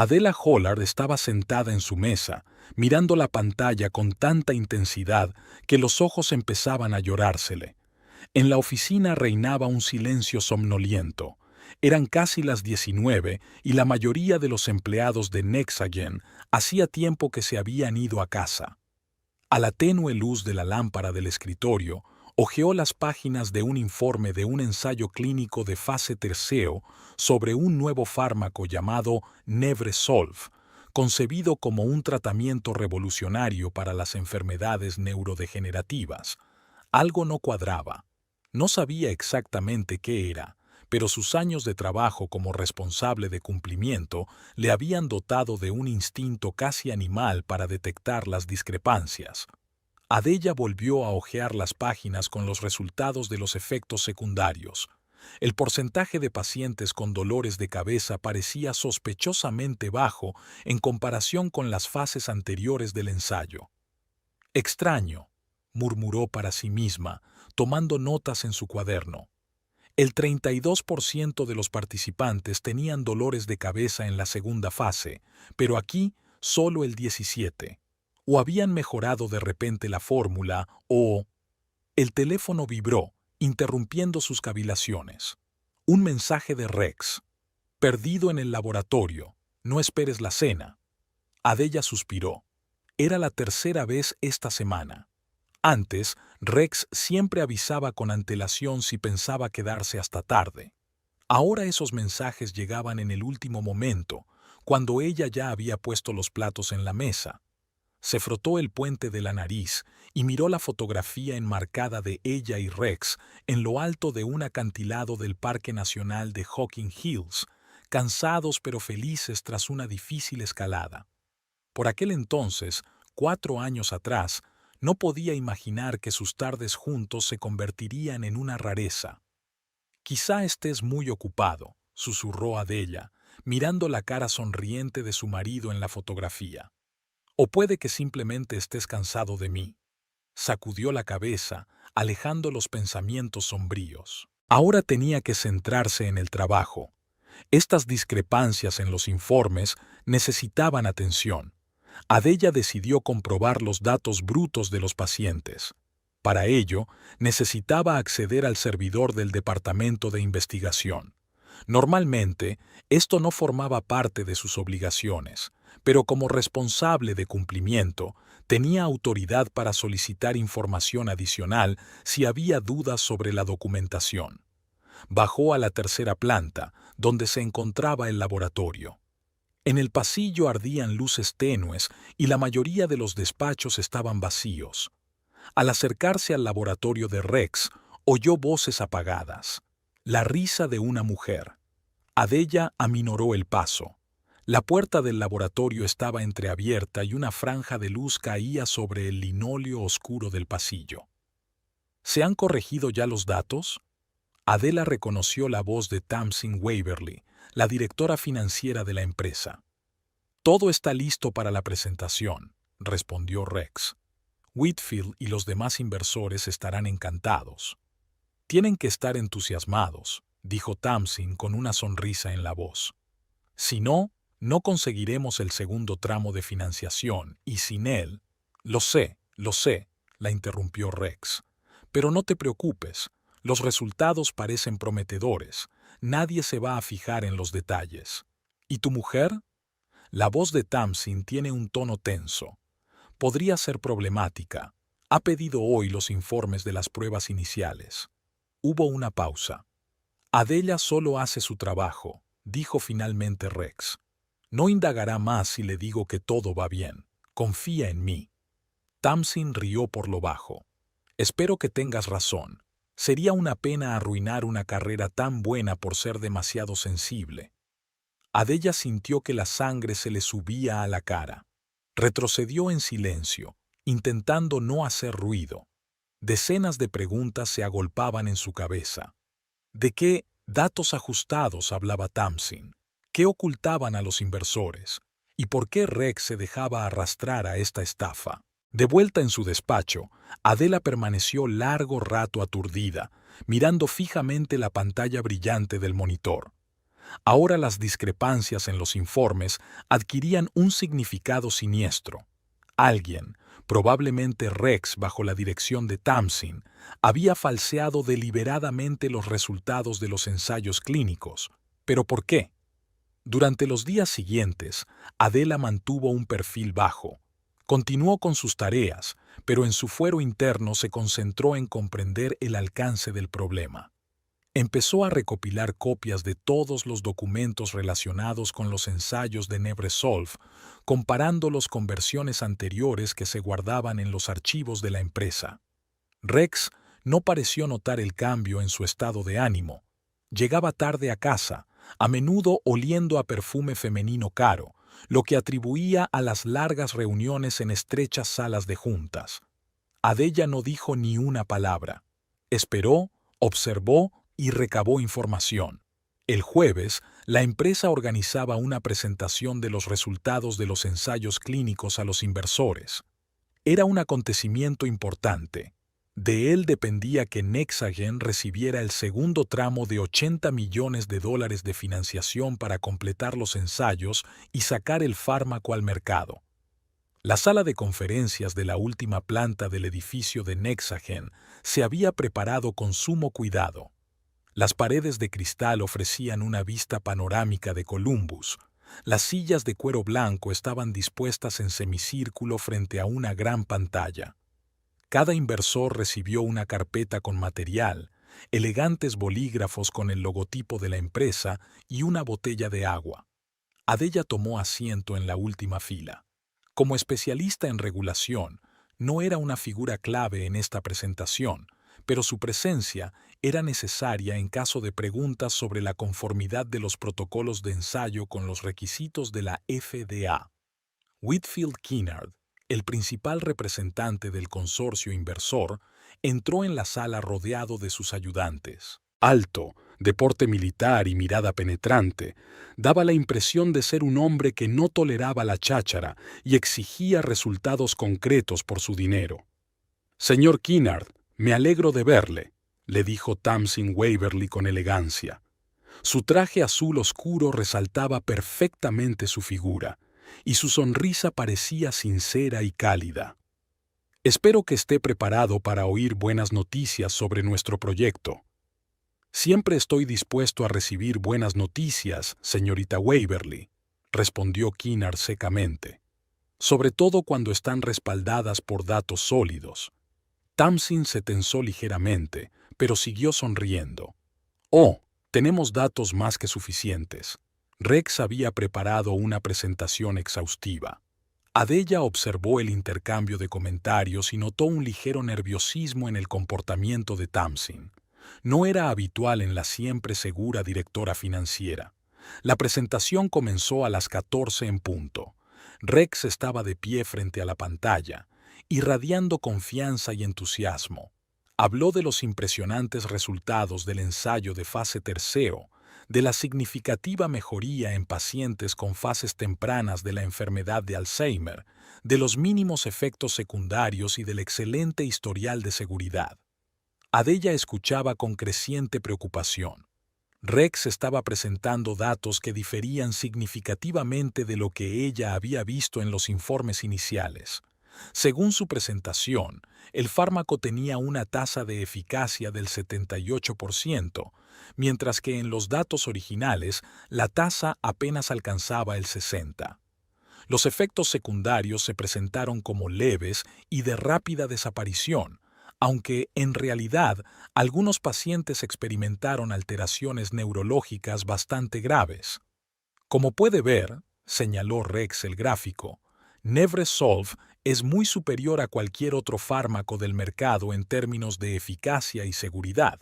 Adela Hollard estaba sentada en su mesa, mirando la pantalla con tanta intensidad que los ojos empezaban a llorársele. En la oficina reinaba un silencio somnoliento. Eran casi las 19 y la mayoría de los empleados de Nexagen hacía tiempo que se habían ido a casa. A la tenue luz de la lámpara del escritorio, hojeó las páginas de un informe de un ensayo clínico de fase tercero sobre un nuevo fármaco llamado Nevresolv, concebido como un tratamiento revolucionario para las enfermedades neurodegenerativas. Algo no cuadraba. No sabía exactamente qué era, pero sus años de trabajo como responsable de cumplimiento le habían dotado de un instinto casi animal para detectar las discrepancias. Adella volvió a hojear las páginas con los resultados de los efectos secundarios. El porcentaje de pacientes con dolores de cabeza parecía sospechosamente bajo en comparación con las fases anteriores del ensayo. Extraño, murmuró para sí misma, tomando notas en su cuaderno. El 32% de los participantes tenían dolores de cabeza en la segunda fase, pero aquí solo el 17%. O habían mejorado de repente la fórmula, o... El teléfono vibró, interrumpiendo sus cavilaciones. Un mensaje de Rex. Perdido en el laboratorio. No esperes la cena. Adella suspiró. Era la tercera vez esta semana. Antes, Rex siempre avisaba con antelación si pensaba quedarse hasta tarde. Ahora esos mensajes llegaban en el último momento, cuando ella ya había puesto los platos en la mesa. Se frotó el puente de la nariz y miró la fotografía enmarcada de ella y Rex en lo alto de un acantilado del Parque Nacional de Hocking Hills, cansados pero felices tras una difícil escalada. Por aquel entonces, 4 años atrás, no podía imaginar que sus tardes juntos se convertirían en una rareza. «Quizá estés muy ocupado», susurró Adella, mirando la cara sonriente de su marido en la fotografía. «O puede que simplemente estés cansado de mí». Sacudió la cabeza, alejando los pensamientos sombríos. Ahora tenía que centrarse en el trabajo. Estas discrepancias en los informes necesitaban atención. Adella decidió comprobar los datos brutos de los pacientes. Para ello, necesitaba acceder al servidor del Departamento de Investigación. Normalmente, esto no formaba parte de sus obligaciones, pero como responsable de cumplimiento, tenía autoridad para solicitar información adicional si había dudas sobre la documentación. Bajó a la tercera planta, donde se encontraba el laboratorio. En el pasillo ardían luces tenues y la mayoría de los despachos estaban vacíos. Al acercarse al laboratorio de Rex, oyó voces apagadas. La risa de una mujer. Adella aminoró el paso. La puerta del laboratorio estaba entreabierta y una franja de luz caía sobre el linóleo oscuro del pasillo. ¿Se han corregido ya los datos? Adela reconoció la voz de Tamsin Waverly, la directora financiera de la empresa. «Todo está listo para la presentación», respondió Rex. «Whitfield y los demás inversores estarán encantados». «Tienen que estar entusiasmados», dijo Tamsin con una sonrisa en la voz. «Si no, no conseguiremos el segundo tramo de financiación, y sin él...» lo sé», la interrumpió Rex. «Pero no te preocupes, los resultados parecen prometedores. Nadie se va a fijar en los detalles». «¿Y tu mujer?» La voz de Tamsin tiene un tono tenso. «Podría ser problemática. Ha pedido hoy los informes de las pruebas iniciales». Hubo una pausa. «Adella solo hace su trabajo», dijo finalmente Rex. «No indagará más si le digo que todo va bien. Confía en mí». Tamsin rió por lo bajo. «Espero que tengas razón. Sería una pena arruinar una carrera tan buena por ser demasiado sensible». Adella sintió que la sangre se le subía a la cara. Retrocedió en silencio, intentando no hacer ruido. Decenas de preguntas se agolpaban en su cabeza. ¿De qué datos ajustados hablaba Tamsin? ¿Qué ocultaban a los inversores? ¿Y por qué Rex se dejaba arrastrar a esta estafa? De vuelta en su despacho, Adela permaneció largo rato aturdida, mirando fijamente la pantalla brillante del monitor. Ahora las discrepancias en los informes adquirían un significado siniestro. Alguien, probablemente Rex bajo la dirección de Tamsin, había falseado deliberadamente los resultados de los ensayos clínicos. ¿Pero por qué? Durante los días siguientes, Adela mantuvo un perfil bajo. Continuó con sus tareas, pero en su fuero interno se concentró en comprender el alcance del problema. Empezó a recopilar copias de todos los documentos relacionados con los ensayos de Nevresolve, comparándolos con versiones anteriores que se guardaban en los archivos de la empresa. Rex no pareció notar el cambio en su estado de ánimo. Llegaba tarde a casa, a menudo oliendo a perfume femenino caro, lo que atribuía a las largas reuniones en estrechas salas de juntas. Adela no dijo ni una palabra. Esperó, observó y recabó información. El jueves, la empresa organizaba una presentación de los resultados de los ensayos clínicos a los inversores. Era un acontecimiento importante. De él dependía que Nexagen recibiera el segundo tramo de $80 millones de financiación para completar los ensayos y sacar el fármaco al mercado. La sala de conferencias de la última planta del edificio de Nexagen se había preparado con sumo cuidado. Las paredes de cristal ofrecían una vista panorámica de Columbus. Las sillas de cuero blanco estaban dispuestas en semicírculo frente a una gran pantalla. Cada inversor recibió una carpeta con material, elegantes bolígrafos con el logotipo de la empresa y una botella de agua. Adela tomó asiento en la última fila. Como especialista en regulación, no era una figura clave en esta presentación, pero su presencia era necesaria en caso de preguntas sobre la conformidad de los protocolos de ensayo con los requisitos de la FDA. Whitfield Kennard, el principal representante del consorcio inversor, entró en la sala rodeado de sus ayudantes. Alto, de porte militar y mirada penetrante, daba la impresión de ser un hombre que no toleraba la cháchara y exigía resultados concretos por su dinero. «Señor Kennard, me alegro de verle», le dijo Tamsin Waverly con elegancia. Su traje azul oscuro resaltaba perfectamente su figura, y su sonrisa parecía sincera y cálida. «Espero que esté preparado para oír buenas noticias sobre nuestro proyecto». «Siempre estoy dispuesto a recibir buenas noticias, señorita Waverly», respondió Kennard secamente, «sobre todo cuando están respaldadas por datos sólidos». Tamsin se tensó ligeramente, pero siguió sonriendo. «Oh, tenemos datos más que suficientes». Rex había preparado una presentación exhaustiva. Adela observó el intercambio de comentarios y notó un ligero nerviosismo en el comportamiento de Tamsin. No era habitual en la siempre segura directora financiera. La presentación comenzó a las 14 en punto. Rex estaba de pie frente a la pantalla, irradiando confianza y entusiasmo. Habló de los impresionantes resultados del ensayo de fase tercero, de la significativa mejoría en pacientes con fases tempranas de la enfermedad de Alzheimer, de los mínimos efectos secundarios y del excelente historial de seguridad. Adela escuchaba con creciente preocupación. Rex estaba presentando datos que diferían significativamente de lo que ella había visto en los informes iniciales. Según su presentación, el fármaco tenía una tasa de eficacia del 78%, mientras que en los datos originales la tasa apenas alcanzaba el 60%. Los efectos secundarios se presentaron como leves y de rápida desaparición, aunque en realidad algunos pacientes experimentaron alteraciones neurológicas bastante graves. Como puede ver, señaló Rex el gráfico, Nevresolve es muy superior a cualquier otro fármaco del mercado en términos de eficacia y seguridad.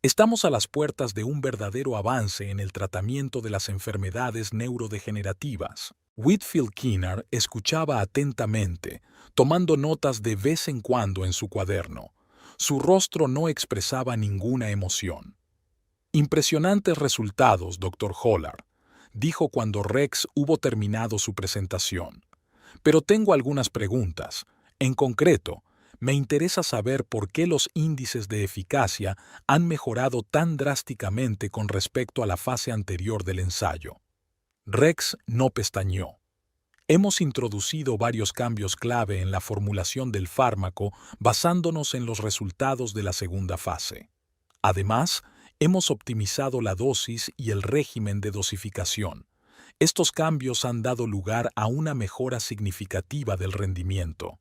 Estamos a las puertas de un verdadero avance en el tratamiento de las enfermedades neurodegenerativas. Whitfield Kennard escuchaba atentamente, tomando notas de vez en cuando en su cuaderno. Su rostro no expresaba ninguna emoción. «Impresionantes resultados, Dr. Hollard», dijo cuando Rex hubo terminado su presentación. «Pero tengo algunas preguntas. En concreto, Me interesa saber por qué los índices de eficacia han mejorado tan drásticamente con respecto a la fase anterior del ensayo. Rex no pestañeó. Hemos introducido varios cambios clave en la formulación del fármaco basándonos en los resultados de la segunda fase. Además, hemos optimizado la dosis y el régimen de dosificación. Estos cambios han dado lugar a una mejora significativa del rendimiento.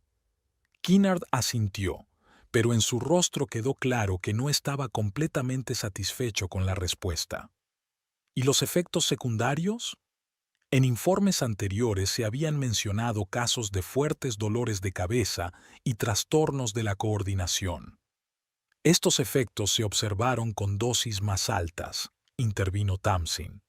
Kinnaird asintió, pero en su rostro quedó claro que no estaba completamente satisfecho con la respuesta. ¿Y los efectos secundarios? En informes anteriores se habían mencionado casos de fuertes dolores de cabeza y trastornos de la coordinación. Estos efectos se observaron con dosis más altas, intervino Tamsin.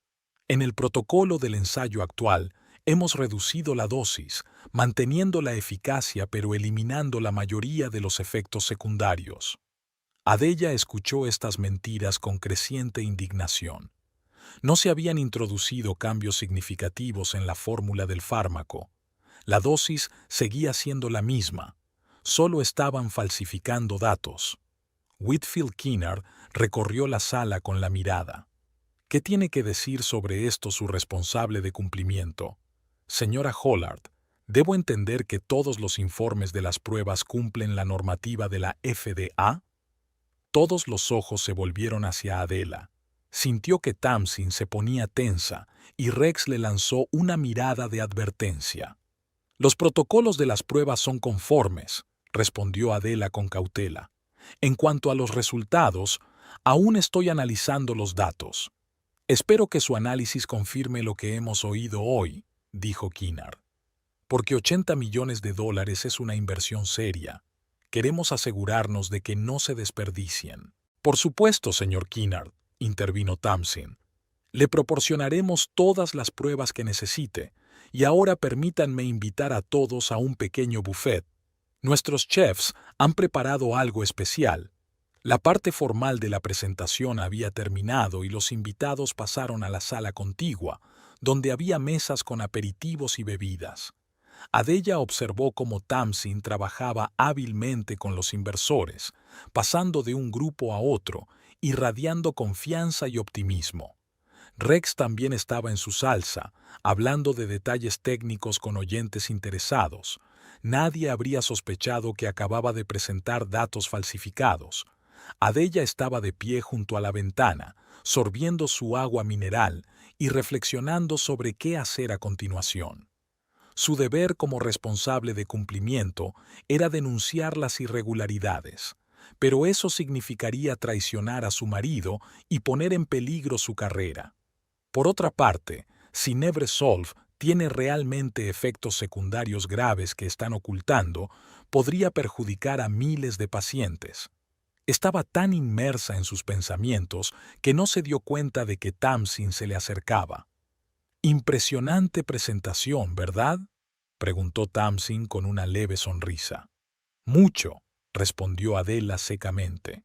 En el protocolo del ensayo actual, hemos reducido la dosis, manteniendo la eficacia pero eliminando la mayoría de los efectos secundarios. Adella escuchó estas mentiras con creciente indignación. No se habían introducido cambios significativos en la fórmula del fármaco. La dosis seguía siendo la misma. Solo estaban falsificando datos. Whitfield Kinnaird recorrió la sala con la mirada. ¿Qué tiene que decir sobre esto su responsable de cumplimiento? Señora Hollard, ¿debo entender que todos los informes de las pruebas cumplen la normativa de la FDA? Todos los ojos se volvieron hacia Adela. Sintió que Tamsin se ponía tensa y Rex le lanzó una mirada de advertencia. Los protocolos de las pruebas son conformes, respondió Adela con cautela. En cuanto a los resultados, aún estoy analizando los datos. Espero que su análisis confirme lo que hemos oído hoy, dijo Kinnaird. Porque $80 millones es una inversión seria. Queremos asegurarnos de que no se desperdicien. Por supuesto, señor Kinnaird, intervino Tamsin. Le proporcionaremos todas las pruebas que necesite, y ahora permítanme invitar a todos a un pequeño buffet. Nuestros chefs han preparado algo especial. La parte formal de la presentación había terminado y los invitados pasaron a la sala contigua, donde había mesas con aperitivos y bebidas. Adella observó cómo Tamsin trabajaba hábilmente con los inversores, pasando de un grupo a otro, irradiando confianza y optimismo. Rex también estaba en su salsa, hablando de detalles técnicos con oyentes interesados. Nadie habría sospechado que acababa de presentar datos falsificados. Adella estaba de pie junto a la ventana, sorbiendo su agua mineral y reflexionando sobre qué hacer a continuación. Su deber como responsable de cumplimiento era denunciar las irregularidades, pero eso significaría traicionar a su marido y poner en peligro su carrera. Por otra parte, si Nebresolv tiene realmente efectos secundarios graves que están ocultando, podría perjudicar a miles de pacientes. Estaba tan inmersa en sus pensamientos que no se dio cuenta de que Tamsin se le acercaba. Impresionante presentación, ¿verdad?, preguntó Tamsin con una leve sonrisa. Mucho, respondió Adela secamente.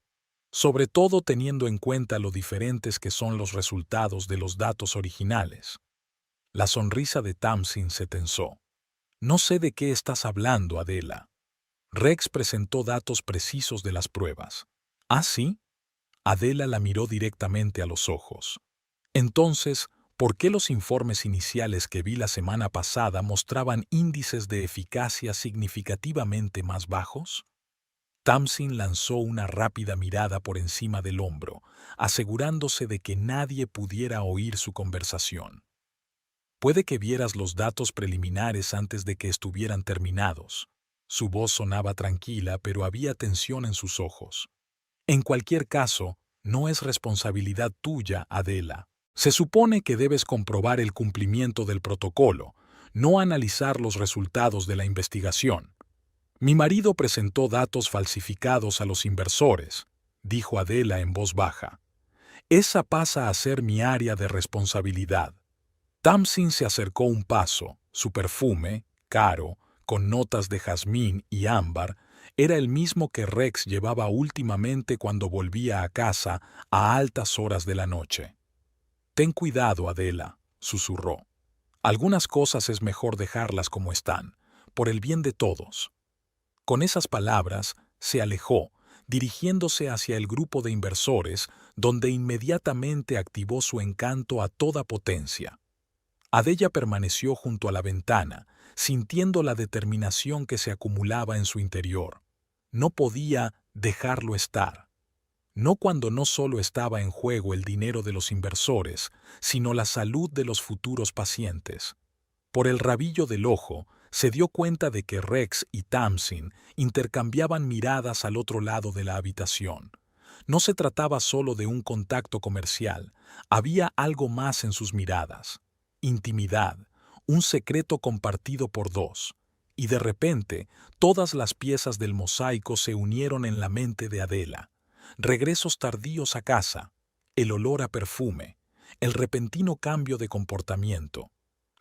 Sobre todo teniendo en cuenta lo diferentes que son los resultados de los datos originales. La sonrisa de Tamsin se tensó. No sé de qué estás hablando, Adela. Rex presentó datos precisos de las pruebas. ¿Ah, sí? Adela la miró directamente a los ojos. Entonces, ¿por qué los informes iniciales que vi la semana pasada mostraban índices de eficacia significativamente más bajos? Tamsin lanzó una rápida mirada por encima del hombro, asegurándose de que nadie pudiera oír su conversación. Puede que vieras los datos preliminares antes de que estuvieran terminados. Su voz sonaba tranquila, pero había tensión en sus ojos. En cualquier caso, no es responsabilidad tuya, Adela. Se supone que debes comprobar el cumplimiento del protocolo, no analizar los resultados de la investigación. Mi marido presentó datos falsificados a los inversores, dijo Adela en voz baja. Esa pasa a ser mi área de responsabilidad. Tamsin se acercó un paso. Su perfume, caro, con notas de jazmín y ámbar, era el mismo que Rex llevaba últimamente cuando volvía a casa a altas horas de la noche. Ten cuidado, Adela, susurró. Algunas cosas es mejor dejarlas como están, por el bien de todos. Con esas palabras, se alejó, dirigiéndose hacia el grupo de inversores, donde inmediatamente activó su encanto a toda potencia. Adella permaneció junto a la ventana, sintiendo la determinación que se acumulaba en su interior. No podía dejarlo estar. No cuando no solo estaba en juego el dinero de los inversores, sino la salud de los futuros pacientes. Por el rabillo del ojo, se dio cuenta de que Rex y Tamsin intercambiaban miradas al otro lado de la habitación. No se trataba solo de un contacto comercial, había algo más en sus miradas. Intimidad, un secreto compartido por dos. Y de repente, todas las piezas del mosaico se unieron en la mente de Adela. Regresos tardíos a casa, el olor a perfume, el repentino cambio de comportamiento.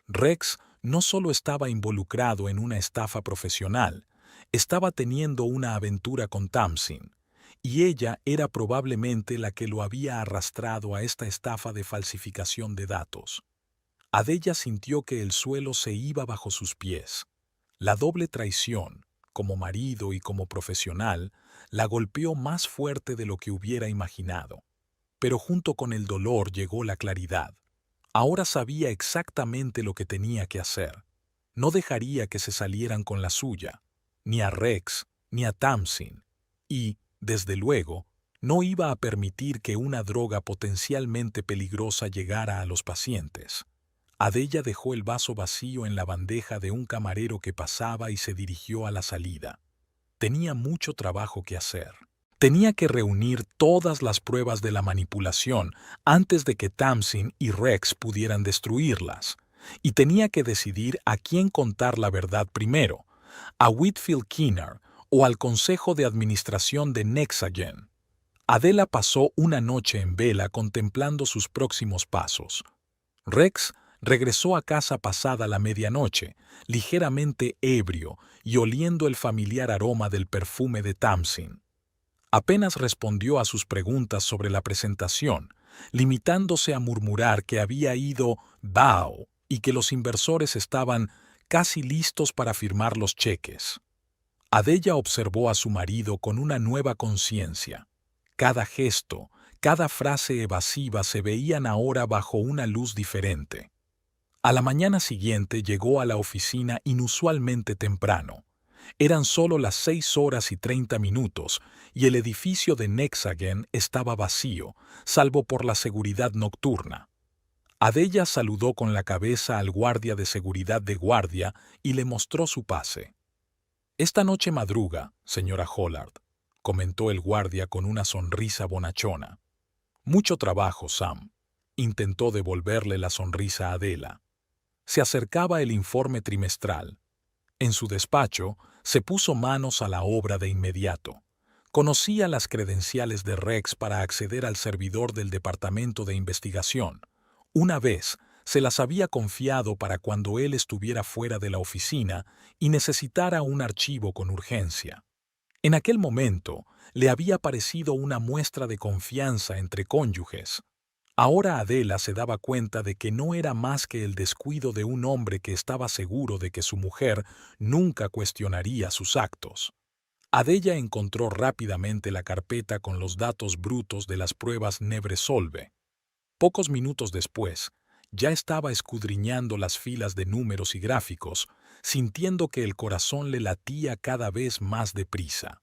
Rex no solo estaba involucrado en una estafa profesional, estaba teniendo una aventura con Tamsin, y ella era probablemente la que lo había arrastrado a esta estafa de falsificación de datos. Adella sintió que el suelo se iba bajo sus pies. La doble traición, como marido y como profesional, la golpeó más fuerte de lo que hubiera imaginado. Pero junto con el dolor llegó la claridad. Ahora sabía exactamente lo que tenía que hacer. No dejaría que se salieran con la suya, ni a Rex, ni a Tamsin. Y, desde luego, no iba a permitir que una droga potencialmente peligrosa llegara a los pacientes. Adella dejó el vaso vacío en la bandeja de un camarero que pasaba y se dirigió a la salida. Tenía mucho trabajo que hacer. Tenía que reunir todas las pruebas de la manipulación antes de que Tamsin y Rex pudieran destruirlas. Y tenía que decidir a quién contar la verdad primero, a Whitfield Keener o al Consejo de Administración de Nexagen. Adela pasó una noche en vela contemplando sus próximos pasos. Rex regresó a casa pasada la medianoche, ligeramente ebrio y oliendo el familiar aroma del perfume de Tamsin. Apenas respondió a sus preguntas sobre la presentación, limitándose a murmurar que había ido Bao y que los inversores estaban casi listos para firmar los cheques. Adella observó a su marido con una nueva conciencia. Cada gesto, cada frase evasiva se veían ahora bajo una luz diferente. A la mañana siguiente llegó a la oficina inusualmente temprano. Eran solo las 6:30 y el edificio de Nexagen estaba vacío, salvo por la seguridad nocturna. Adella saludó con la cabeza al guardia de seguridad de guardia y le mostró su pase. «Esta noche madruga, señora Hollard», comentó el guardia con una sonrisa bonachona. «Mucho trabajo, Sam», intentó devolverle la sonrisa a Adela. Se acercaba el informe trimestral. En su despacho, se puso manos a la obra de inmediato. Conocía las credenciales de Rex para acceder al servidor del Departamento de Investigación. Una vez, se las había confiado para cuando él estuviera fuera de la oficina y necesitara un archivo con urgencia. En aquel momento, le había parecido una muestra de confianza entre cónyuges. Ahora Adela se daba cuenta de que no era más que el descuido de un hombre que estaba seguro de que su mujer nunca cuestionaría sus actos. Adella encontró rápidamente la carpeta con los datos brutos de las pruebas Nevresolve. Pocos minutos después, ya estaba escudriñando las filas de números y gráficos, sintiendo que el corazón le latía cada vez más deprisa.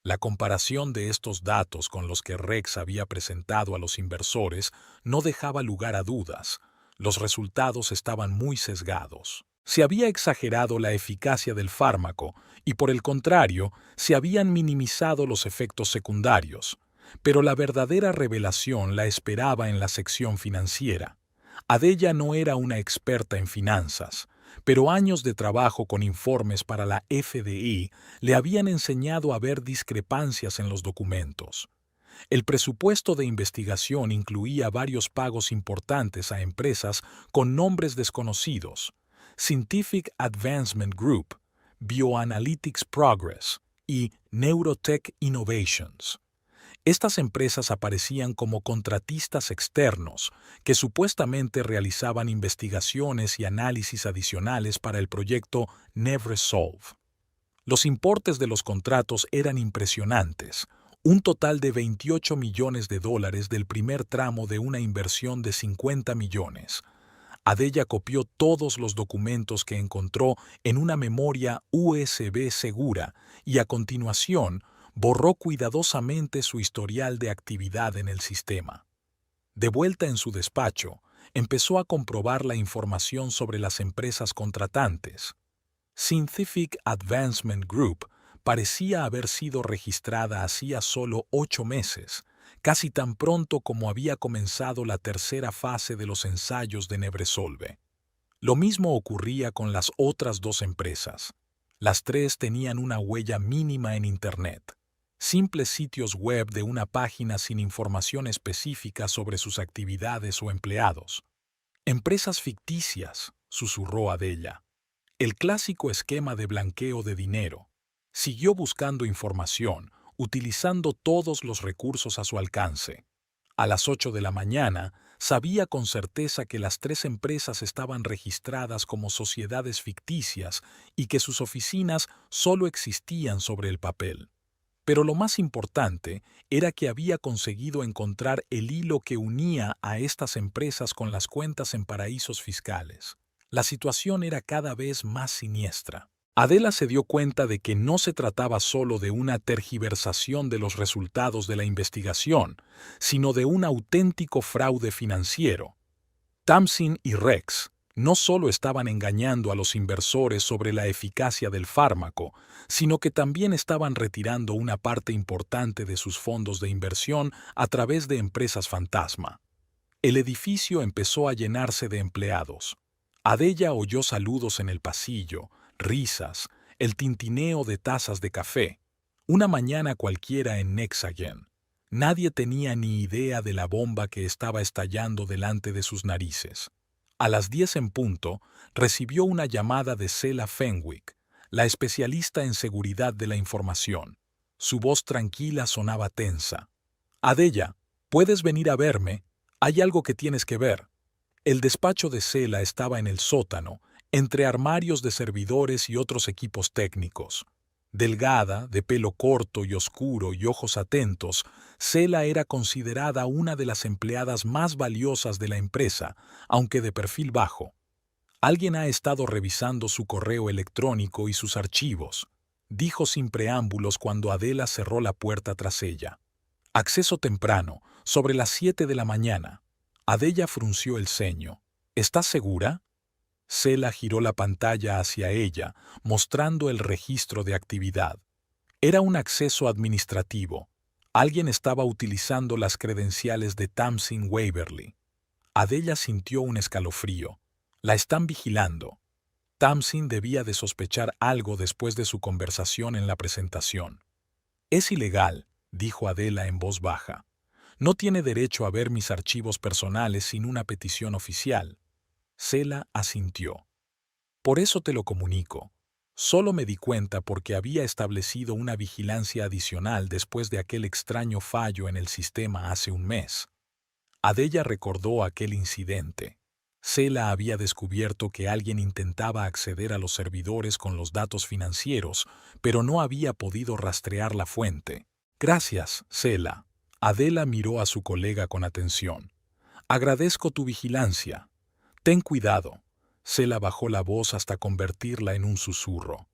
La comparación de estos datos con los que Rex había presentado a los inversores no dejaba lugar a dudas. Los resultados estaban muy sesgados. Se había exagerado la eficacia del fármaco y, por el contrario, se habían minimizado los efectos secundarios. Pero la verdadera revelación la esperaba en la sección financiera. Adella no era una experta en finanzas, pero años de trabajo con informes para la FDI le habían enseñado a ver discrepancias en los documentos. El presupuesto de investigación incluía varios pagos importantes a empresas con nombres desconocidos: Scientific Advancement Group, Bioanalytics Progress y Neurotech Innovations. Estas empresas aparecían como contratistas externos que supuestamente realizaban investigaciones y análisis adicionales para el proyecto Nevresolve. Los importes de los contratos eran impresionantes, un total de $28 millones del primer tramo de una inversión de 50 millones. Adella copió todos los documentos que encontró en una memoria USB segura y a continuación borró cuidadosamente su historial de actividad en el sistema. De vuelta en su despacho, empezó a comprobar la información sobre las empresas contratantes. Scientific Advancement Group parecía haber sido registrada hacía solo 8 meses, casi tan pronto como había comenzado la tercera fase de los ensayos de Nebresolve. Lo mismo ocurría con las otras 2 empresas. Las 3 tenían una huella mínima en Internet. Simples sitios web de una página sin información específica sobre sus actividades o empleados. Empresas ficticias, susurró Adella. El clásico esquema de blanqueo de dinero. Siguió buscando información, utilizando todos los recursos a su alcance. A las 8 de la mañana, sabía con certeza que las 3 empresas estaban registradas como sociedades ficticias y que sus oficinas solo existían sobre el papel. Pero lo más importante era que había conseguido encontrar el hilo que unía a estas empresas con las cuentas en paraísos fiscales. La situación era cada vez más siniestra. Adella se dio cuenta de que no se trataba solo de una tergiversación de los resultados de la investigación, sino de un auténtico fraude financiero. Tamsin y Rex no solo estaban engañando a los inversores sobre la eficacia del fármaco, sino que también estaban retirando una parte importante de sus fondos de inversión a través de empresas fantasma. El edificio empezó a llenarse de empleados. Adella oyó saludos en el pasillo, risas, el tintineo de tazas de café. Una mañana cualquiera en Nexagen. Nadie tenía ni idea de la bomba que estaba estallando delante de sus narices. A las 10 en punto, recibió una llamada de Sela Fenwick, la especialista en seguridad de la información. Su voz tranquila sonaba tensa. «Adella, ¿puedes venir a verme? Hay algo que tienes que ver». El despacho de Sela estaba en el sótano, entre armarios de servidores y otros equipos técnicos. Delgada, de pelo corto y oscuro y ojos atentos, Sela era considerada una de las empleadas más valiosas de la empresa, aunque de perfil bajo. «Alguien ha estado revisando su correo electrónico y sus archivos», dijo sin preámbulos cuando Adella cerró la puerta tras ella. «Acceso temprano, sobre las 7 de la mañana». Adella frunció el ceño. «¿Estás segura?» Sela giró la pantalla hacia ella, mostrando el registro de actividad. Era un acceso administrativo. Alguien estaba utilizando las credenciales de Tamsin Waverly. Adella sintió un escalofrío. La están vigilando. Tamsin debía de sospechar algo después de su conversación en la presentación. «Es ilegal», dijo Adella en voz baja. «No tiene derecho a ver mis archivos personales sin una petición oficial». Sela asintió. «Por eso te lo comunico. Solo me di cuenta porque había establecido una vigilancia adicional después de aquel extraño fallo en el sistema hace un mes». Adella recordó aquel incidente. Sela había descubierto que alguien intentaba acceder a los servidores con los datos financieros, pero no había podido rastrear la fuente. «Gracias, Sela». Adella miró a su colega con atención. «Agradezco tu vigilancia. Ten cuidado». Sela bajó la voz hasta convertirla en un susurro.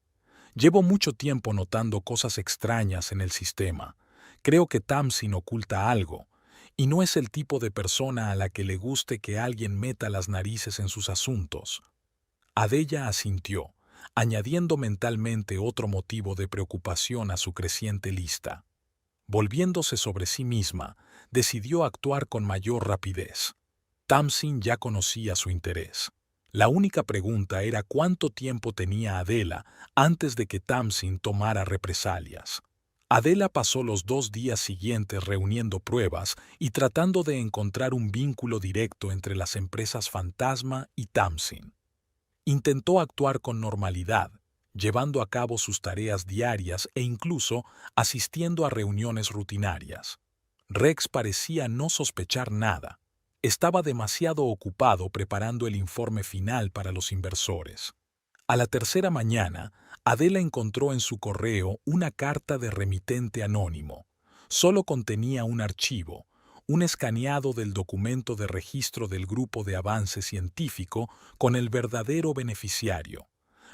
«Llevo mucho tiempo notando cosas extrañas en el sistema. Creo que Tamsin oculta algo, y no es el tipo de persona a la que le guste que alguien meta las narices en sus asuntos». Adella asintió, añadiendo mentalmente otro motivo de preocupación a su creciente lista. Volviéndose sobre sí misma, decidió actuar con mayor rapidez. Tamsin ya conocía su interés. La única pregunta era cuánto tiempo tenía Adella antes de que Tamsin tomara represalias. Adella pasó los 2 días siguientes reuniendo pruebas y tratando de encontrar un vínculo directo entre las empresas fantasma y Tamsin. Intentó actuar con normalidad, llevando a cabo sus tareas diarias e incluso asistiendo a reuniones rutinarias. Rex parecía no sospechar nada. Estaba demasiado ocupado preparando el informe final para los inversores. A la tercera mañana, Adela encontró en su correo una carta de remitente anónimo. Solo contenía un archivo, un escaneado del documento de registro del Grupo de Avance Científico con el verdadero beneficiario.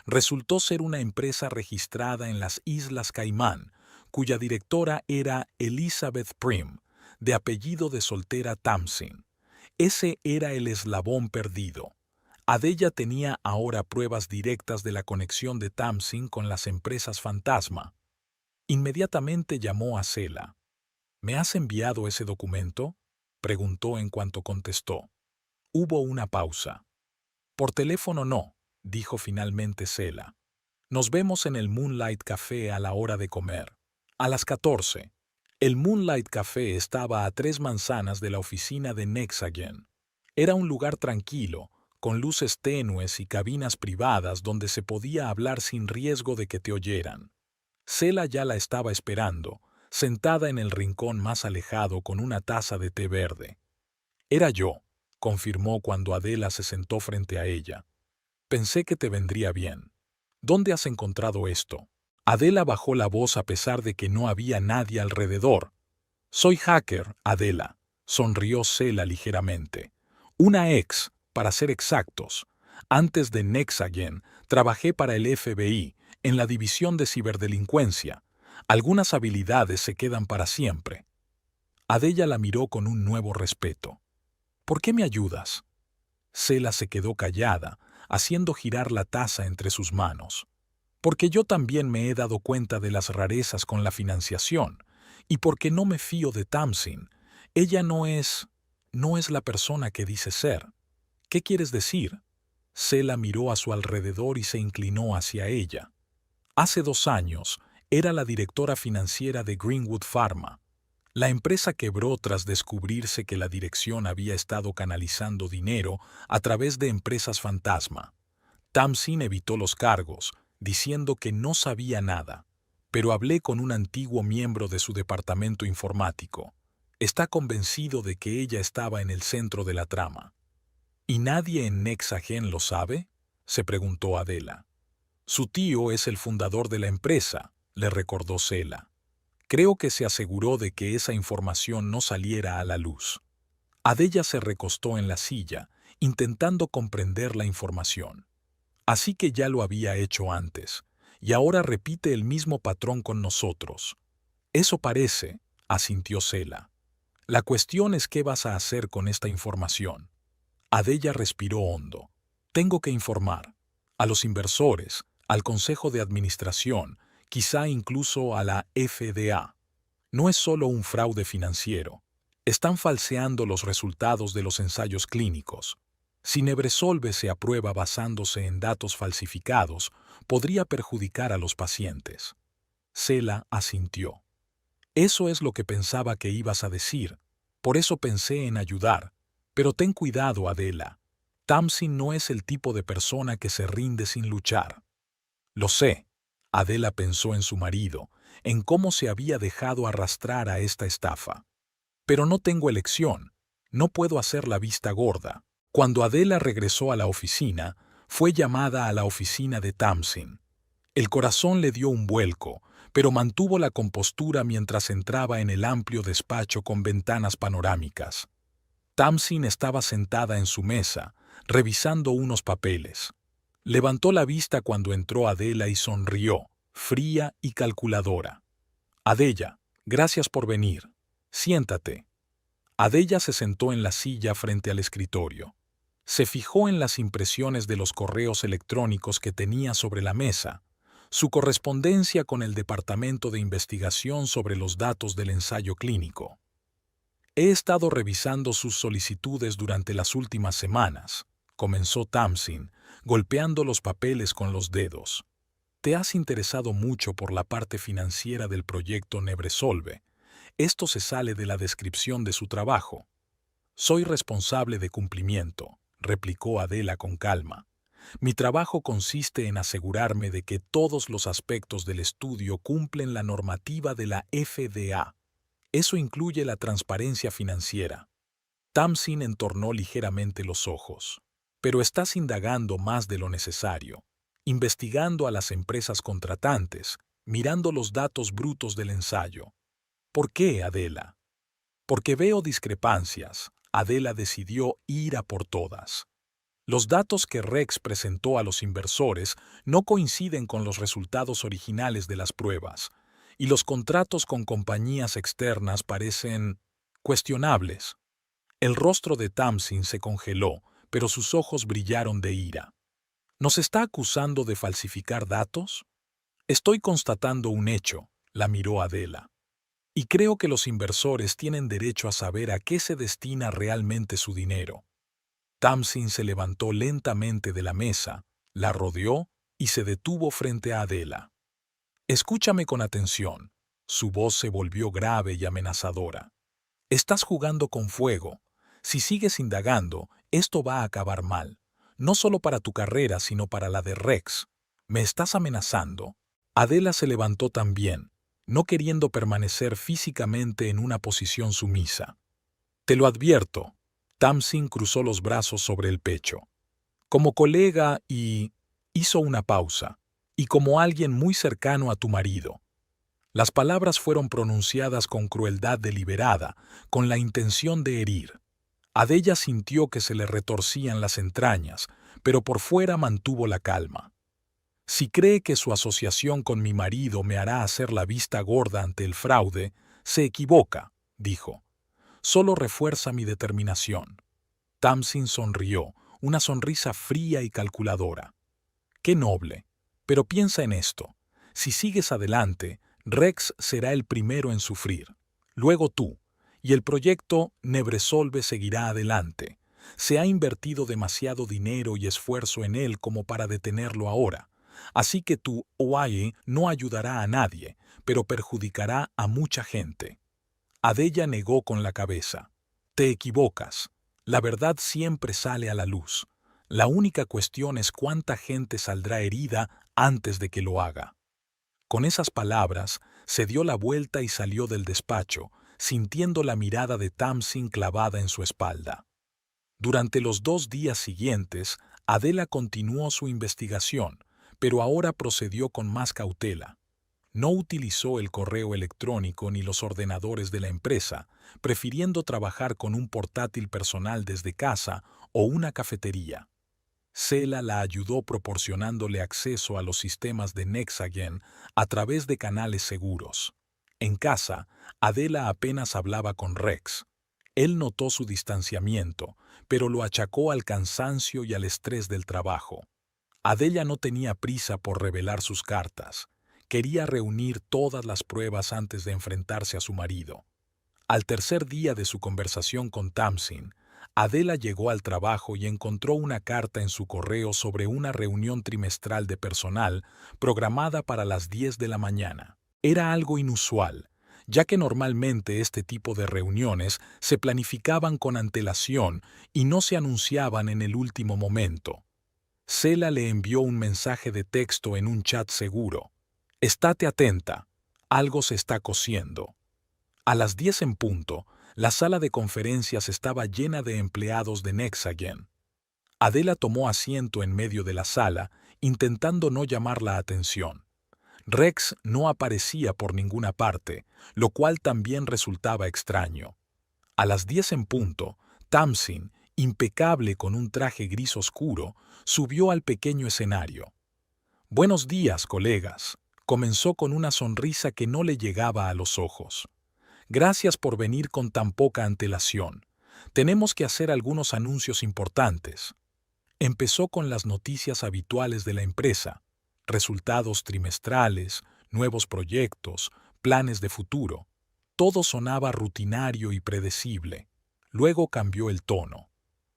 Resultó ser una empresa registrada en las Islas Caimán, cuya directora era Elizabeth Prim, de apellido de soltera Tamsin. Ese era el eslabón perdido. Adella tenía ahora pruebas directas de la conexión de Tamsin con las empresas fantasma. Inmediatamente llamó a Sela. ¿Me has enviado ese documento?, preguntó en cuanto contestó. Hubo una pausa. Por teléfono no, dijo finalmente Sela. Nos vemos en el Moonlight Café a la hora de comer. A las 14. El Moonlight Café estaba a 3 manzanas de la oficina de Nexagen. Era un lugar tranquilo, con luces tenues y cabinas privadas donde se podía hablar sin riesgo de que te oyeran. Sela ya la estaba esperando, sentada en el rincón más alejado con una taza de té verde. Era yo, confirmó cuando Adela se sentó frente a ella. Pensé que te vendría bien. ¿Dónde has encontrado esto? Adela bajó la voz a pesar de que no había nadie alrededor. Soy hacker, Adela, sonrió Sela ligeramente. Una ex, para ser exactos. Antes de Nexagen, trabajé para el FBI, en la división de ciberdelincuencia. Algunas habilidades se quedan para siempre. Adella la miró con un nuevo respeto. ¿Por qué me ayudas? Sela se quedó callada, haciendo girar la taza entre sus manos. Porque yo también me he dado cuenta de las rarezas con la financiación, y porque no me fío de Tamsin. Ella no es la persona que dice ser. ¿Qué quieres decir? Sela miró a su alrededor y se inclinó hacia ella. Hace 2 años, era la directora financiera de Greenwood Pharma. La empresa quebró tras descubrirse que la dirección había estado canalizando dinero a través de empresas fantasma. Tamsin evitó los cargos, diciendo que no sabía nada, pero hablé con un antiguo miembro de su departamento informático. Está convencido de que ella estaba en el centro de la trama. ¿Y nadie en Nexagen lo sabe?, se preguntó Adela. Su tío es el fundador de la empresa, le recordó Sela. Creo que se aseguró de que esa información no saliera a la luz. Adella se recostó en la silla, intentando comprender la información. Así que ya lo había hecho antes, y ahora repite el mismo patrón con nosotros. Eso parece, asintió Sela. La cuestión es qué vas a hacer con esta información. Adella respiró hondo. Tengo que informar a los inversores, al Consejo de Administración, quizá incluso a la FDA. No es solo un fraude financiero. Están falseando los resultados de los ensayos clínicos. Si Nebresolve se aprueba basándose en datos falsificados, podría perjudicar a los pacientes. Sela asintió. Eso es lo que pensaba que ibas a decir. Por eso pensé en ayudar. Pero ten cuidado, Adela. Tamsin no es el tipo de persona que se rinde sin luchar. Lo sé. Adela pensó en su marido, en cómo se había dejado arrastrar a esta estafa. Pero no tengo elección. No puedo hacer la vista gorda. Cuando Adela regresó a la oficina, fue llamada a la oficina de Tamsin. El corazón le dio un vuelco, pero mantuvo la compostura mientras entraba en el amplio despacho con ventanas panorámicas. Tamsin estaba sentada en su mesa, revisando unos papeles. Levantó la vista cuando entró Adela y sonrió, fría y calculadora. Adella, gracias por venir. Siéntate. Adella se sentó en la silla frente al escritorio. Se fijó en las impresiones de los correos electrónicos que tenía sobre la mesa, su correspondencia con el Departamento de Investigación sobre los datos del ensayo clínico. He estado revisando sus solicitudes durante las últimas semanas, comenzó Tamsin, golpeando los papeles con los dedos. Te has interesado mucho por la parte financiera del proyecto Nebresolve. Esto se sale de la descripción de su trabajo. Soy responsable de cumplimiento, replicó Adela con calma. Mi trabajo consiste en asegurarme de que todos los aspectos del estudio cumplen la normativa de la FDA. Eso incluye la transparencia financiera. Tamsin entornó ligeramente los ojos. Pero estás indagando más de lo necesario. investigando a las empresas contratantes, mirando los datos brutos del ensayo. ¿Por qué, Adela? Porque veo discrepancias. Adela decidió ir a por todas. Los datos que Rex presentó a los inversores no coinciden con los resultados originales de las pruebas, y los contratos con compañías externas parecen cuestionables. El rostro de Tamsin se congeló, pero sus ojos brillaron de ira. ¿Nos está acusando de falsificar datos? Estoy constatando un hecho, la miró Adela. Y creo que los inversores tienen derecho a saber a qué se destina realmente su dinero. Tamsin se levantó lentamente de la mesa, la rodeó y se detuvo frente a Adela. Escúchame con atención. Su voz se volvió grave y amenazadora. Estás jugando con fuego. Si sigues indagando, esto va a acabar mal. No solo para tu carrera, sino para la de Rex. ¿Me estás amenazando? Adela se levantó también, no queriendo permanecer físicamente en una posición sumisa. Te lo advierto. Tamsin cruzó los brazos sobre el pecho. Como colega y... hizo una pausa. Y como alguien muy cercano a tu marido. Las palabras fueron pronunciadas con crueldad deliberada, con la intención de herir. Adela sintió que se le retorcían las entrañas, pero por fuera mantuvo la calma. Si cree que su asociación con mi marido me hará hacer la vista gorda ante el fraude, se equivoca, dijo. Solo refuerza mi determinación. Tamsin sonrió, una sonrisa fría y calculadora. Qué noble. Pero piensa en esto. Si sigues adelante, Rex será el primero en sufrir. Luego tú. Y el proyecto Nebresolve seguirá adelante. Se ha invertido demasiado dinero y esfuerzo en él como para detenerlo ahora. Así que tu OAE no ayudará a nadie, pero perjudicará a mucha gente. Adela negó con la cabeza. Te equivocas. La verdad siempre sale a la luz. La única cuestión es cuánta gente saldrá herida antes de que lo haga. Con esas palabras, se dio la vuelta y salió del despacho, sintiendo la mirada de Tamsin clavada en su espalda. Durante los 2 días siguientes, Adela continuó su investigación, pero ahora procedió con más cautela. No utilizó el correo electrónico ni los ordenadores de la empresa, prefiriendo trabajar con un portátil personal desde casa o una cafetería. Cela la ayudó proporcionándole acceso a los sistemas de Nexagen a través de canales seguros. En casa, Adela apenas hablaba con Rex. Él notó su distanciamiento, pero lo achacó al cansancio y al estrés del trabajo. Adela no tenía prisa por revelar sus cartas. Quería reunir todas las pruebas antes de enfrentarse a su marido. Al tercer día de su conversación con Tamsin, Adela llegó al trabajo y encontró una carta en su correo sobre una reunión trimestral de personal programada para las 10 de la mañana. Era algo inusual, ya que normalmente este tipo de reuniones se planificaban con antelación y no se anunciaban en el último momento. Cela le envió un mensaje de texto en un chat seguro. Estate atenta, algo se está cociendo. A las 10 en punto, la sala de conferencias estaba llena de empleados de Nexagen. Adela tomó asiento en medio de la sala, intentando no llamar la atención. Rex no aparecía por ninguna parte, lo cual también resultaba extraño. A las 10 en punto, Tamsin, impecable con un traje gris oscuro, subió al pequeño escenario. «Buenos días, colegas», comenzó con una sonrisa que no le llegaba a los ojos. «Gracias por venir con tan poca antelación. Tenemos que hacer algunos anuncios importantes». Empezó con las noticias habituales de la empresa, resultados trimestrales, nuevos proyectos, planes de futuro. Todo sonaba rutinario y predecible. Luego cambió el tono.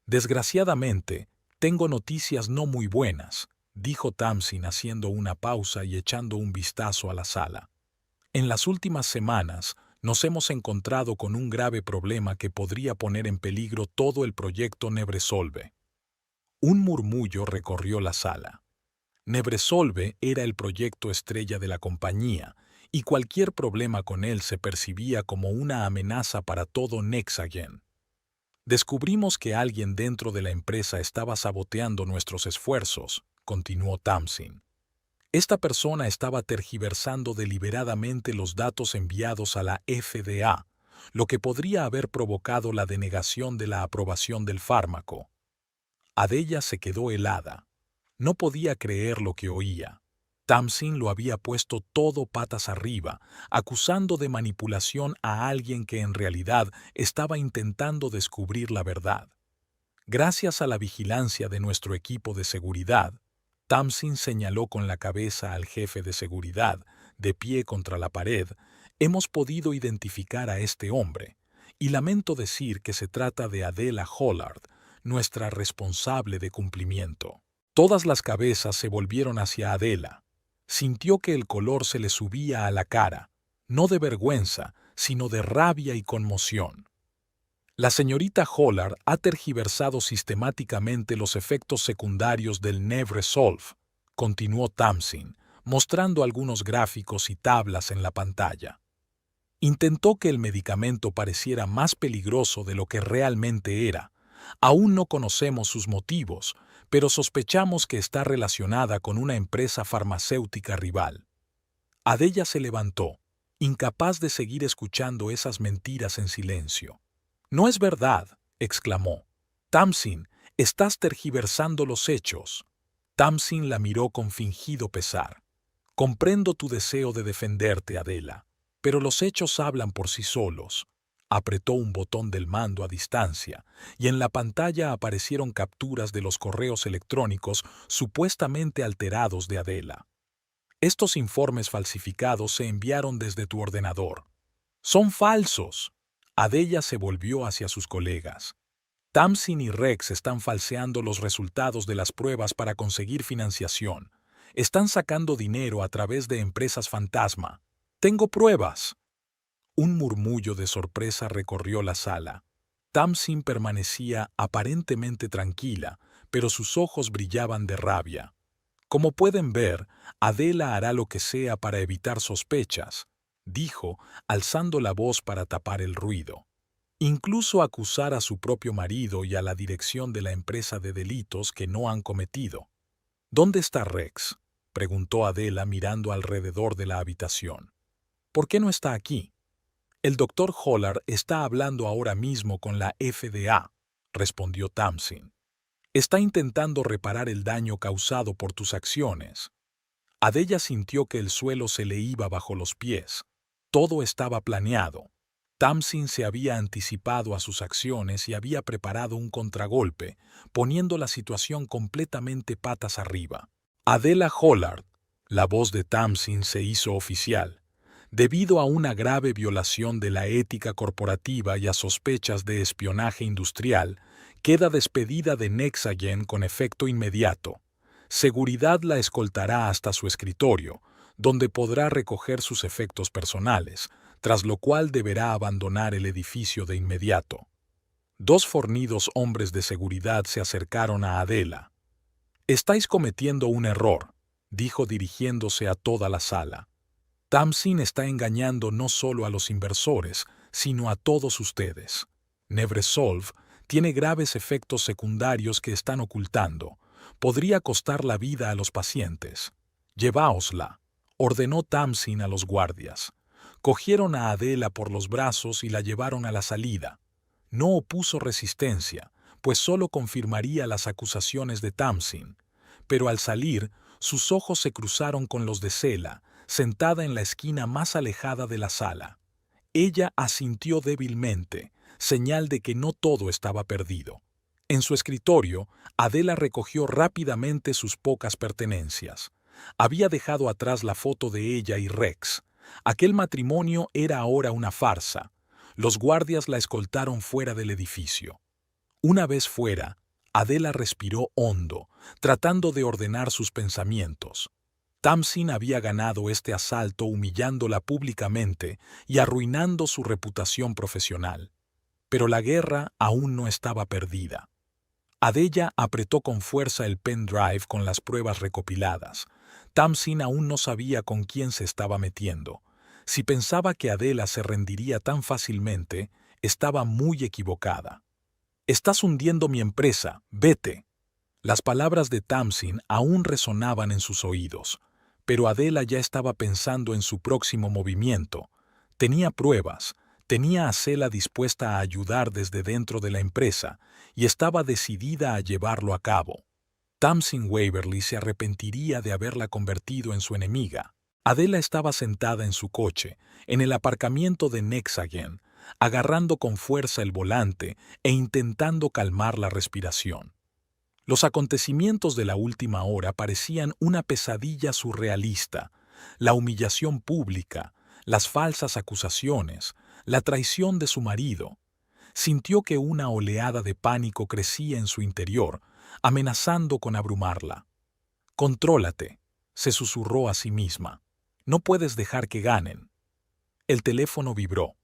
«Desgraciadamente, tengo noticias no muy buenas», dijo Tamsin haciendo una pausa y echando un vistazo a la sala. «En las últimas semanas nos hemos encontrado con un grave problema que podría poner en peligro todo el proyecto Nebresolve». Un murmullo recorrió la sala. Nebresolve era el proyecto estrella de la compañía, y cualquier problema con él se percibía como una amenaza para todo Nexagen. «Descubrimos que alguien dentro de la empresa estaba saboteando nuestros esfuerzos», continuó Tamsin. Esta persona estaba tergiversando deliberadamente los datos enviados a la FDA, lo que podría haber provocado la denegación de la aprobación del fármaco. Adela se quedó helada. No podía creer lo que oía. Tamsin lo había puesto todo patas arriba, acusando de manipulación a alguien que en realidad estaba intentando descubrir la verdad. Gracias a la vigilancia de nuestro equipo de seguridad, Tamsin señaló con la cabeza al jefe de seguridad, de pie contra la pared, hemos podido identificar a este hombre, y lamento decir que se trata de Adela Hollard, nuestra responsable de cumplimiento. Todas las cabezas se volvieron hacia Adela. Sintió que el color se le subía a la cara, no de vergüenza, sino de rabia y conmoción. La señorita Hollard ha tergiversado sistemáticamente los efectos secundarios del Nevresolve, continuó Tamsin, mostrando algunos gráficos y tablas en la pantalla. Intentó que el medicamento pareciera más peligroso de lo que realmente era. Aún no conocemos sus motivos, pero sospechamos que está relacionada con una empresa farmacéutica rival. Adela se levantó, incapaz de seguir escuchando esas mentiras en silencio. «No es verdad», exclamó. «Tamsin, estás tergiversando los hechos». Tamsin la miró con fingido pesar. «Comprendo tu deseo de defenderte, Adela, pero los hechos hablan por sí solos». Apretó un botón del mando a distancia, y en la pantalla aparecieron capturas de los correos electrónicos supuestamente alterados de Adela. «Estos informes falsificados se enviaron desde tu ordenador. ¡Son falsos!». Adela se volvió hacia sus colegas. Tamsin y Rex están falseando los resultados de las pruebas para conseguir financiación. Están sacando dinero a través de empresas fantasma. Tengo pruebas. Un murmullo de sorpresa recorrió la sala. Tamsin permanecía aparentemente tranquila, pero sus ojos brillaban de rabia. Como pueden ver, Adela hará lo que sea para evitar sospechas, dijo, alzando la voz para tapar el ruido. Incluso acusar a su propio marido y a la dirección de la empresa de delitos que no han cometido. ¿Dónde está Rex?, preguntó Adela mirando alrededor de la habitación. ¿Por qué no está aquí? El doctor Hollard está hablando ahora mismo con la FDA, respondió Tamsin. Está intentando reparar el daño causado por tus acciones. Adela sintió que el suelo se le iba bajo los pies. Todo estaba planeado. Tamsin se había anticipado a sus acciones y había preparado un contragolpe, poniendo la situación completamente patas arriba. Adela Hollard, la voz de Tamsin se hizo oficial. Debido a una grave violación de la ética corporativa y a sospechas de espionaje industrial, queda despedida de Nexagen con efecto inmediato. Seguridad la escoltará hasta su escritorio, donde podrá recoger sus efectos personales, tras lo cual deberá abandonar el edificio de inmediato. Dos fornidos hombres de seguridad se acercaron a Adela. «Estáis cometiendo un error», dijo dirigiéndose a toda la sala. «Tamsin está engañando no solo a los inversores, sino a todos ustedes. Nevresolve tiene graves efectos secundarios que están ocultando. Podría costar la vida a los pacientes. Lleváosla», ordenó Tamsin a los guardias. Cogieron a Adela por los brazos y la llevaron a la salida. No opuso resistencia, pues solo confirmaría las acusaciones de Tamsin. Pero al salir, sus ojos se cruzaron con los de Sela, sentada en la esquina más alejada de la sala. Ella asintió débilmente, señal de que no todo estaba perdido. En su escritorio, Adela recogió rápidamente sus pocas pertenencias. Había dejado atrás la foto de ella y Rex. Aquel matrimonio era ahora una farsa. Los guardias la escoltaron fuera del edificio. Una vez fuera, Adela respiró hondo, tratando de ordenar sus pensamientos. Tamsin había ganado este asalto humillándola públicamente y arruinando su reputación profesional. Pero la guerra aún no estaba perdida. Adela apretó con fuerza el pendrive con las pruebas recopiladas. Tamsin aún no sabía con quién se estaba metiendo. Si pensaba que Adela se rendiría tan fácilmente, estaba muy equivocada. «Estás hundiendo mi empresa, vete». Las palabras de Tamsin aún resonaban en sus oídos, pero Adela ya estaba pensando en su próximo movimiento. Tenía pruebas, tenía a Sela dispuesta a ayudar desde dentro de la empresa y estaba decidida a llevarlo a cabo. Tamsin Waverly se arrepentiría de haberla convertido en su enemiga. Adela estaba sentada en su coche, en el aparcamiento de Nexagen, agarrando con fuerza el volante e intentando calmar la respiración. Los acontecimientos de la última hora parecían una pesadilla surrealista: la humillación pública, las falsas acusaciones, la traición de su marido. Sintió que una oleada de pánico crecía en su interior, amenazando con abrumarla. «Contrólate», se susurró a sí misma. «No puedes dejar que ganen». El teléfono vibró.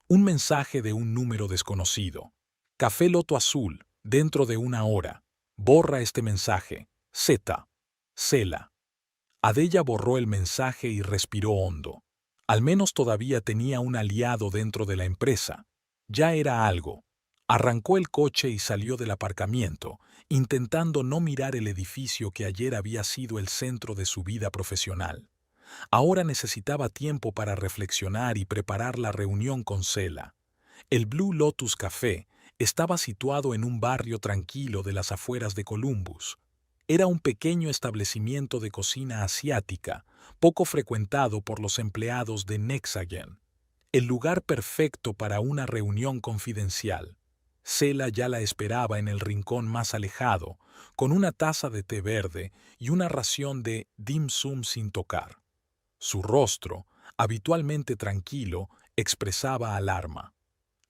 Un mensaje de un número desconocido. «Café Loto Azul, dentro de 1 hora. Borra este mensaje. Z. Sela». Adela borró el mensaje y respiró hondo. Al menos todavía tenía un aliado dentro de la empresa. Ya era algo. Arrancó el coche y salió del aparcamiento, intentando no mirar el edificio que ayer había sido el centro de su vida profesional. Ahora necesitaba tiempo para reflexionar y preparar la reunión con Sela. El Blue Lotus Café estaba situado en un barrio tranquilo de las afueras de Columbus. Era un pequeño establecimiento de cocina asiática, poco frecuentado por los empleados de Nexagen. El lugar perfecto para una reunión confidencial. Sela ya la esperaba en el rincón más alejado, con una taza de té verde y una ración de dim sum sin tocar. Su rostro, habitualmente tranquilo, expresaba alarma.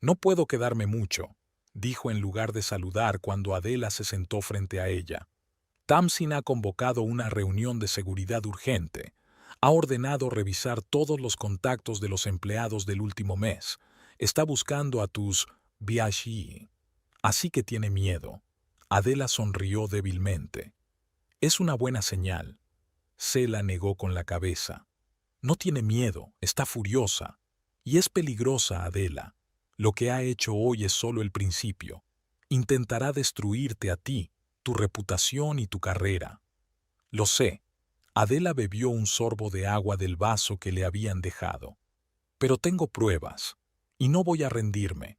«No puedo quedarme mucho», dijo en lugar de saludar cuando Adela se sentó frente a ella. «Tamsin ha convocado una reunión de seguridad urgente. Ha ordenado revisar todos los contactos de los empleados del último mes. Está buscando a tus viajes. Así que tiene miedo». Adela sonrió débilmente. «Es una buena señal». Sela negó con la cabeza. «No tiene miedo, está furiosa. Y es peligrosa, Adela. Lo que ha hecho hoy es solo el principio. Intentará destruirte a ti, tu reputación y tu carrera». «Lo sé». Adela bebió un sorbo de agua del vaso que le habían dejado. «Pero tengo pruebas, y no voy a rendirme».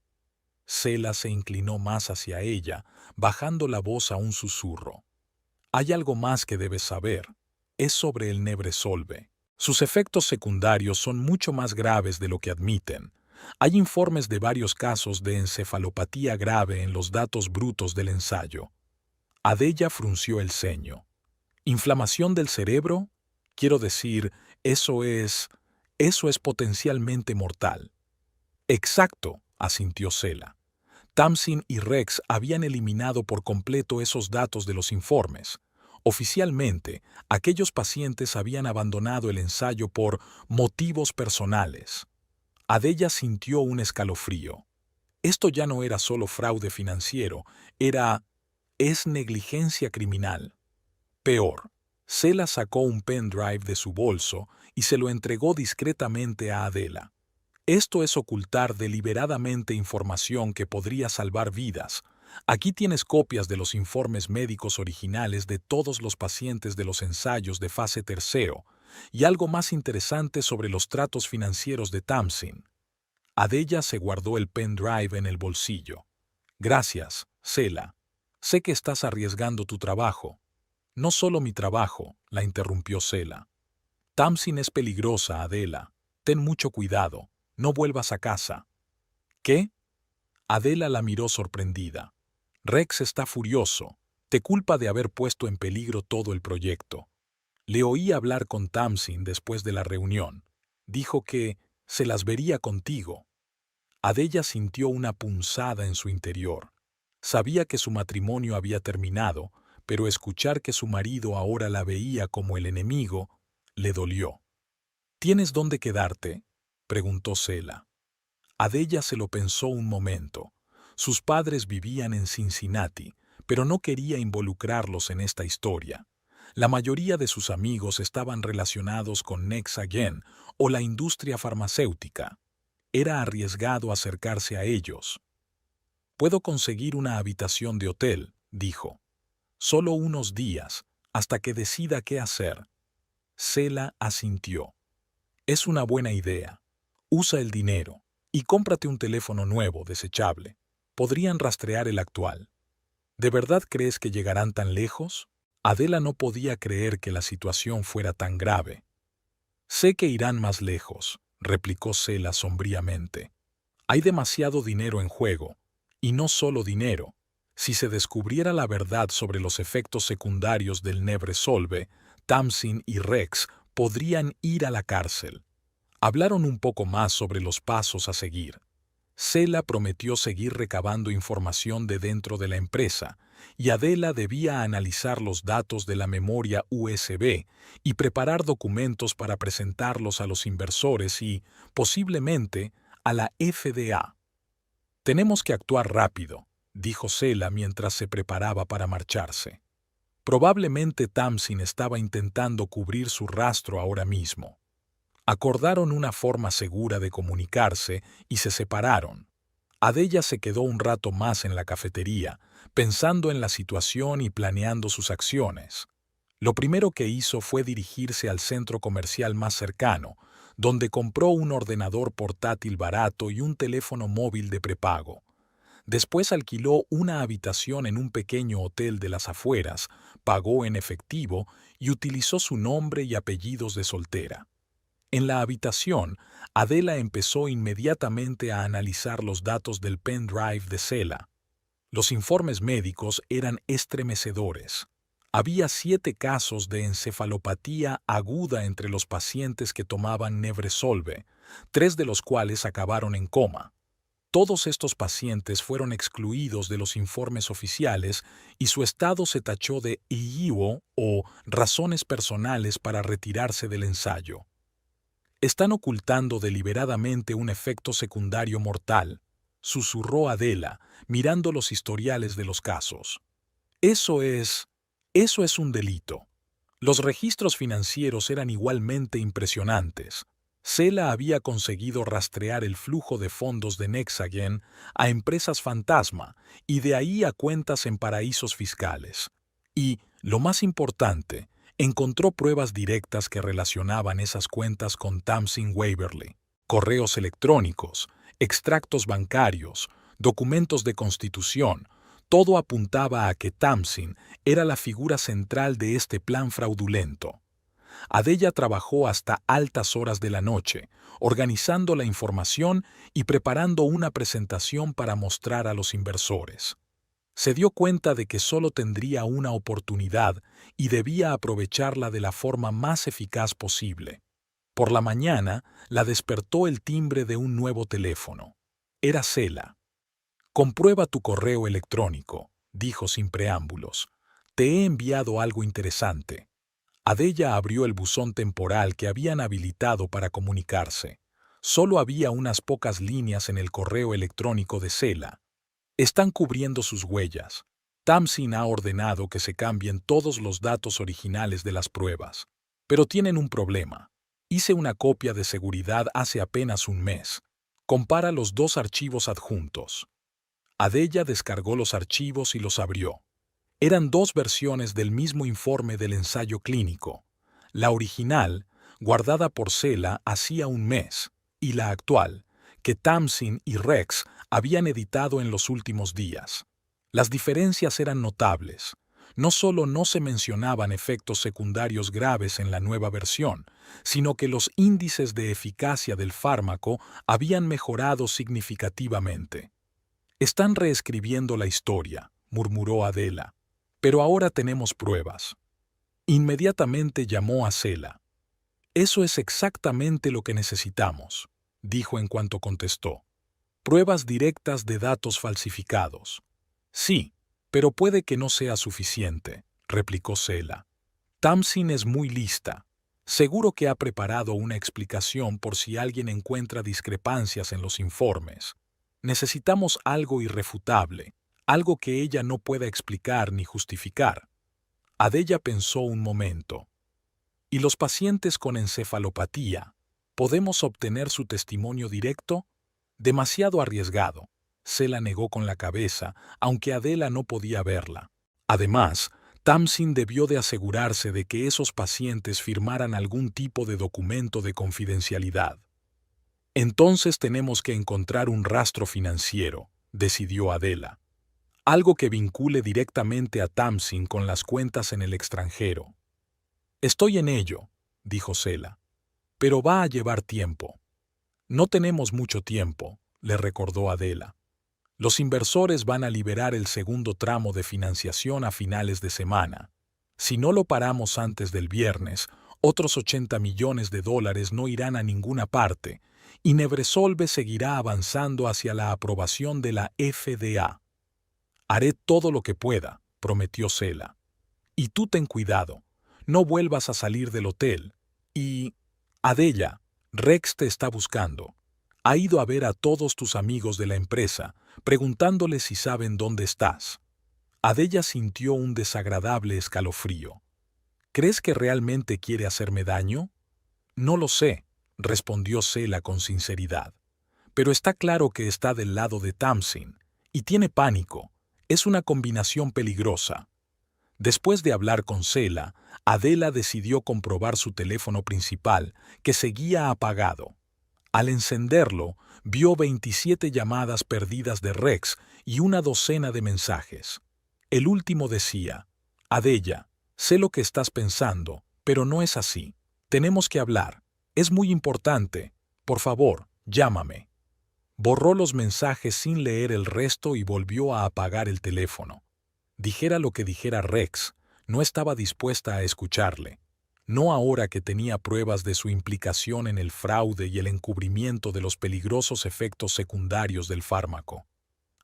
Sela se inclinó más hacia ella, bajando la voz a un susurro. «Hay algo más que debes saber. Es sobre el Nebresolve. Sus efectos secundarios son mucho más graves de lo que admiten. Hay informes de varios casos de encefalopatía grave en los datos brutos del ensayo». Adela frunció el ceño. «¿Inflamación del cerebro? Quiero decir, eso es potencialmente mortal». «Exacto», asintió Sela. Tamsin y Rex habían eliminado por completo esos datos de los informes. Oficialmente, aquellos pacientes habían abandonado el ensayo por motivos personales. Adela sintió un escalofrío. Esto ya no era solo fraude financiero, es negligencia criminal. Peor, Sela sacó un pendrive de su bolso y se lo entregó discretamente a Adela. «Esto es ocultar deliberadamente información que podría salvar vidas. Aquí tienes copias de los informes médicos originales de todos los pacientes de los ensayos de fase 3 y algo más interesante sobre los tratos financieros de Tamsin». Adela se guardó el pendrive en el bolsillo. «Gracias, Sela. Sé que estás arriesgando tu trabajo». «No solo mi trabajo», la interrumpió Sela. «Tamsin es peligrosa, Adela. Ten mucho cuidado. No vuelvas a casa». «¿Qué?». Adela la miró sorprendida. «Rex está furioso. Te culpa de haber puesto en peligro todo el proyecto. Le oí hablar con Tamsin después de la reunión. Dijo que se las vería contigo». Adela sintió una punzada en su interior. Sabía que su matrimonio había terminado, pero escuchar que su marido ahora la veía como el enemigo le dolió. «¿Tienes dónde quedarte?», preguntó Sela. Adela se lo pensó un momento. Sus padres vivían en Cincinnati, pero no quería involucrarlos en esta historia. La mayoría de sus amigos estaban relacionados con Nexagen o la industria farmacéutica. Era arriesgado acercarse a ellos. «Puedo conseguir una habitación de hotel», dijo. Solo unos días, hasta que decida qué hacer. Sela asintió. Es una buena idea. Usa el dinero y cómprate un teléfono nuevo, desechable. Podrían rastrear el actual. ¿De verdad crees que llegarán tan lejos? Adela no podía creer que la situación fuera tan grave. Sé que irán más lejos, replicó Sela sombríamente. Hay demasiado dinero en juego, y no solo dinero. Si se descubriera la verdad sobre los efectos secundarios del Nevresolve, Tamsin y Rex podrían ir a la cárcel. Hablaron un poco más sobre los pasos a seguir. Sela prometió seguir recabando información de dentro de la empresa, y Adela debía analizar los datos de la memoria USB y preparar documentos para presentarlos a los inversores y, posiblemente, a la FDA. Tenemos que actuar rápido, dijo Sela mientras se preparaba para marcharse. Probablemente Tamsin estaba intentando cubrir su rastro ahora mismo. Acordaron una forma segura de comunicarse y se separaron. Adela se quedó un rato más en la cafetería, pensando en la situación y planeando sus acciones. Lo primero que hizo fue dirigirse al centro comercial más cercano, donde compró un ordenador portátil barato y un teléfono móvil de prepago. Después alquiló una habitación en un pequeño hotel de las afueras, pagó en efectivo y utilizó su nombre y apellidos de soltera. En la habitación, Adela empezó inmediatamente a analizar los datos del pendrive de Sela. Los informes médicos eran estremecedores. Había 7 casos de encefalopatía aguda entre los pacientes que tomaban Nevresolve, 3 de los cuales acabaron en coma. Todos estos pacientes fueron excluidos de los informes oficiales y su estado se tachó de IIO o razones personales para retirarse del ensayo. Están ocultando deliberadamente un efecto secundario mortal, susurró Adela, mirando los historiales de los casos. Eso es un delito. Los registros financieros eran igualmente impresionantes. Sela había conseguido rastrear el flujo de fondos de Nexagen a empresas fantasma y de ahí a cuentas en paraísos fiscales. Y, lo más importante, encontró pruebas directas que relacionaban esas cuentas con Tamsin Waverly. Correos electrónicos, extractos bancarios, documentos de constitución, todo apuntaba a que Tamsin era la figura central de este plan fraudulento. Adela trabajó hasta altas horas de la noche, organizando la información y preparando una presentación para mostrar a los inversores. Se dio cuenta de que solo tendría una oportunidad y debía aprovecharla de la forma más eficaz posible. Por la mañana, la despertó el timbre de un nuevo teléfono. Era Sela. «Comprueba tu correo electrónico», dijo sin preámbulos. «Te he enviado algo interesante». Adela abrió el buzón temporal que habían habilitado para comunicarse. Solo había unas pocas líneas en el correo electrónico de Sela. Están cubriendo sus huellas. Tamsin ha ordenado que se cambien todos los datos originales de las pruebas. Pero tienen un problema. Hice una copia de seguridad hace apenas un mes. Compara los 2 archivos adjuntos. Adela descargó los archivos y los abrió. Eran 2 versiones del mismo informe del ensayo clínico. La original, guardada por Sela hacía un mes, y la actual, que Tamsin y Rex habían editado en los últimos días. Las diferencias eran notables. No solo no se mencionaban efectos secundarios graves en la nueva versión, sino que los índices de eficacia del fármaco habían mejorado significativamente. «Están reescribiendo la historia», murmuró Adela. «Pero ahora tenemos pruebas». Inmediatamente llamó a Sela. «Eso es exactamente lo que necesitamos», dijo en cuanto contestó. «Pruebas directas de datos falsificados». «Sí, pero puede que no sea suficiente», replicó Sela. «Tamsin es muy lista. Seguro que ha preparado una explicación por si alguien encuentra discrepancias en los informes. Necesitamos algo irrefutable, algo que ella no pueda explicar ni justificar». Adela pensó un momento. «¿Y los pacientes con encefalopatía? ¿Podemos obtener su testimonio directo?» «Demasiado arriesgado». Sela negó con la cabeza, aunque Adela no podía verla. Además, Tamsin debió de asegurarse de que esos pacientes firmaran algún tipo de documento de confidencialidad. Entonces tenemos que encontrar un rastro financiero, decidió Adela. Algo que vincule directamente a Tamsin con las cuentas en el extranjero. Estoy en ello, dijo Sela. Pero va a llevar tiempo. No tenemos mucho tiempo, le recordó Adela. Los inversores van a liberar el segundo tramo de financiación a finales de semana. Si no lo paramos antes del viernes, otros 80 millones de dólares no irán a ninguna parte, y Nevresolve seguirá avanzando hacia la aprobación de la FDA. Haré todo lo que pueda, prometió Sela. Y tú ten cuidado, no vuelvas a salir del hotel. Y... Adela, Rex te está buscando. Ha ido a ver a todos tus amigos de la empresa, preguntándoles si saben dónde estás. Adela sintió un desagradable escalofrío. ¿Crees que realmente quiere hacerme daño? No lo sé, respondió Sela con sinceridad. Pero está claro que está del lado de Tamsin, y tiene pánico. Es una combinación peligrosa. Después de hablar con Sela, Adela decidió comprobar su teléfono principal, que seguía apagado. Al encenderlo, vio 27 llamadas perdidas de Rex y una docena de mensajes. El último decía: Adela, sé lo que estás pensando, pero no es así. Tenemos que hablar. Es muy importante. Por favor, llámame. Borró los mensajes sin leer el resto y volvió a apagar el teléfono. Dijera lo que dijera Rex, no estaba dispuesta a escucharle. No ahora que tenía pruebas de su implicación en el fraude y el encubrimiento de los peligrosos efectos secundarios del fármaco.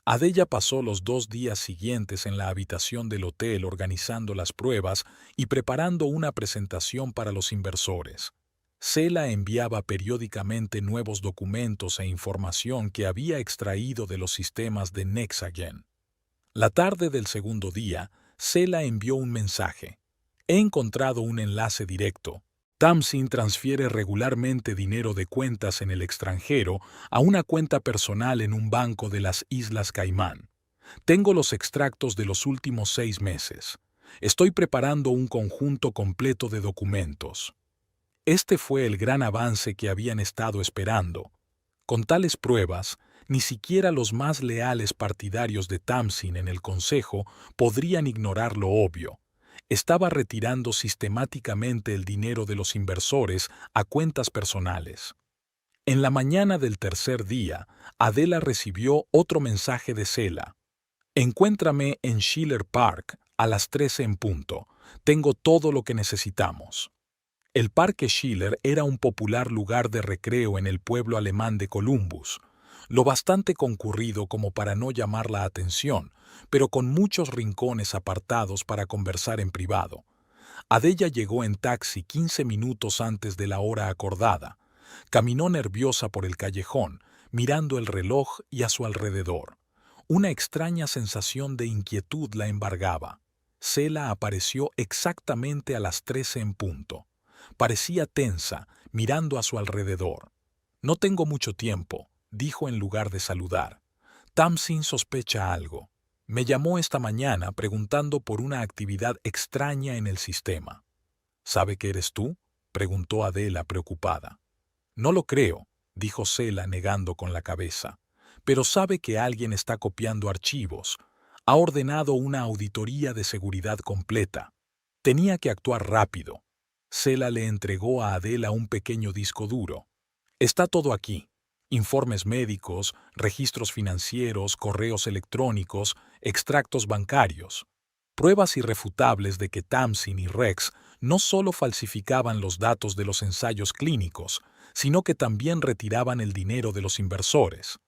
Adela pasó los 2 días siguientes en la habitación del hotel organizando las pruebas y preparando una presentación para los inversores. Sela enviaba periódicamente nuevos documentos e información que había extraído de los sistemas de Nexagen. La tarde del segundo día, Sela envió un mensaje. He encontrado un enlace directo. Tamsin transfiere regularmente dinero de cuentas en el extranjero a una cuenta personal en un banco de las Islas Caimán. Tengo los extractos de los últimos 6 meses. Estoy preparando un conjunto completo de documentos. Este fue el gran avance que habían estado esperando. Con tales pruebas, ni siquiera los más leales partidarios de Tamsin en el Consejo podrían ignorar lo obvio. Estaba retirando sistemáticamente el dinero de los inversores a cuentas personales. En la mañana del tercer día, Adela recibió otro mensaje de Sela. Encuéntrame en Schiller Park a las 13 en punto. Tengo todo lo que necesitamos. El Parque Schiller era un popular lugar de recreo en el pueblo alemán de Columbus, lo bastante concurrido como para no llamar la atención, pero con muchos rincones apartados para conversar en privado. Adela llegó en taxi 15 minutos antes de la hora acordada. Caminó nerviosa por el callejón, mirando el reloj y a su alrededor. Una extraña sensación de inquietud la embargaba. Sela apareció exactamente a las 13 en punto. Parecía tensa, mirando a su alrededor. «No tengo mucho tiempo», dijo en lugar de saludar. «Tamsin sospecha algo. Me llamó esta mañana preguntando por una actividad extraña en el sistema». «¿Sabe que eres tú?», preguntó Adela preocupada. «No lo creo», dijo Sela negando con la cabeza. «Pero sabe que alguien está copiando archivos. Ha ordenado una auditoría de seguridad completa. Tenía que actuar rápido». Sela le entregó a Adela un pequeño disco duro. «Está todo aquí. Informes médicos, registros financieros, correos electrónicos, extractos bancarios. Pruebas irrefutables de que Tamsin y Rex no solo falsificaban los datos de los ensayos clínicos, sino que también retiraban el dinero de los inversores».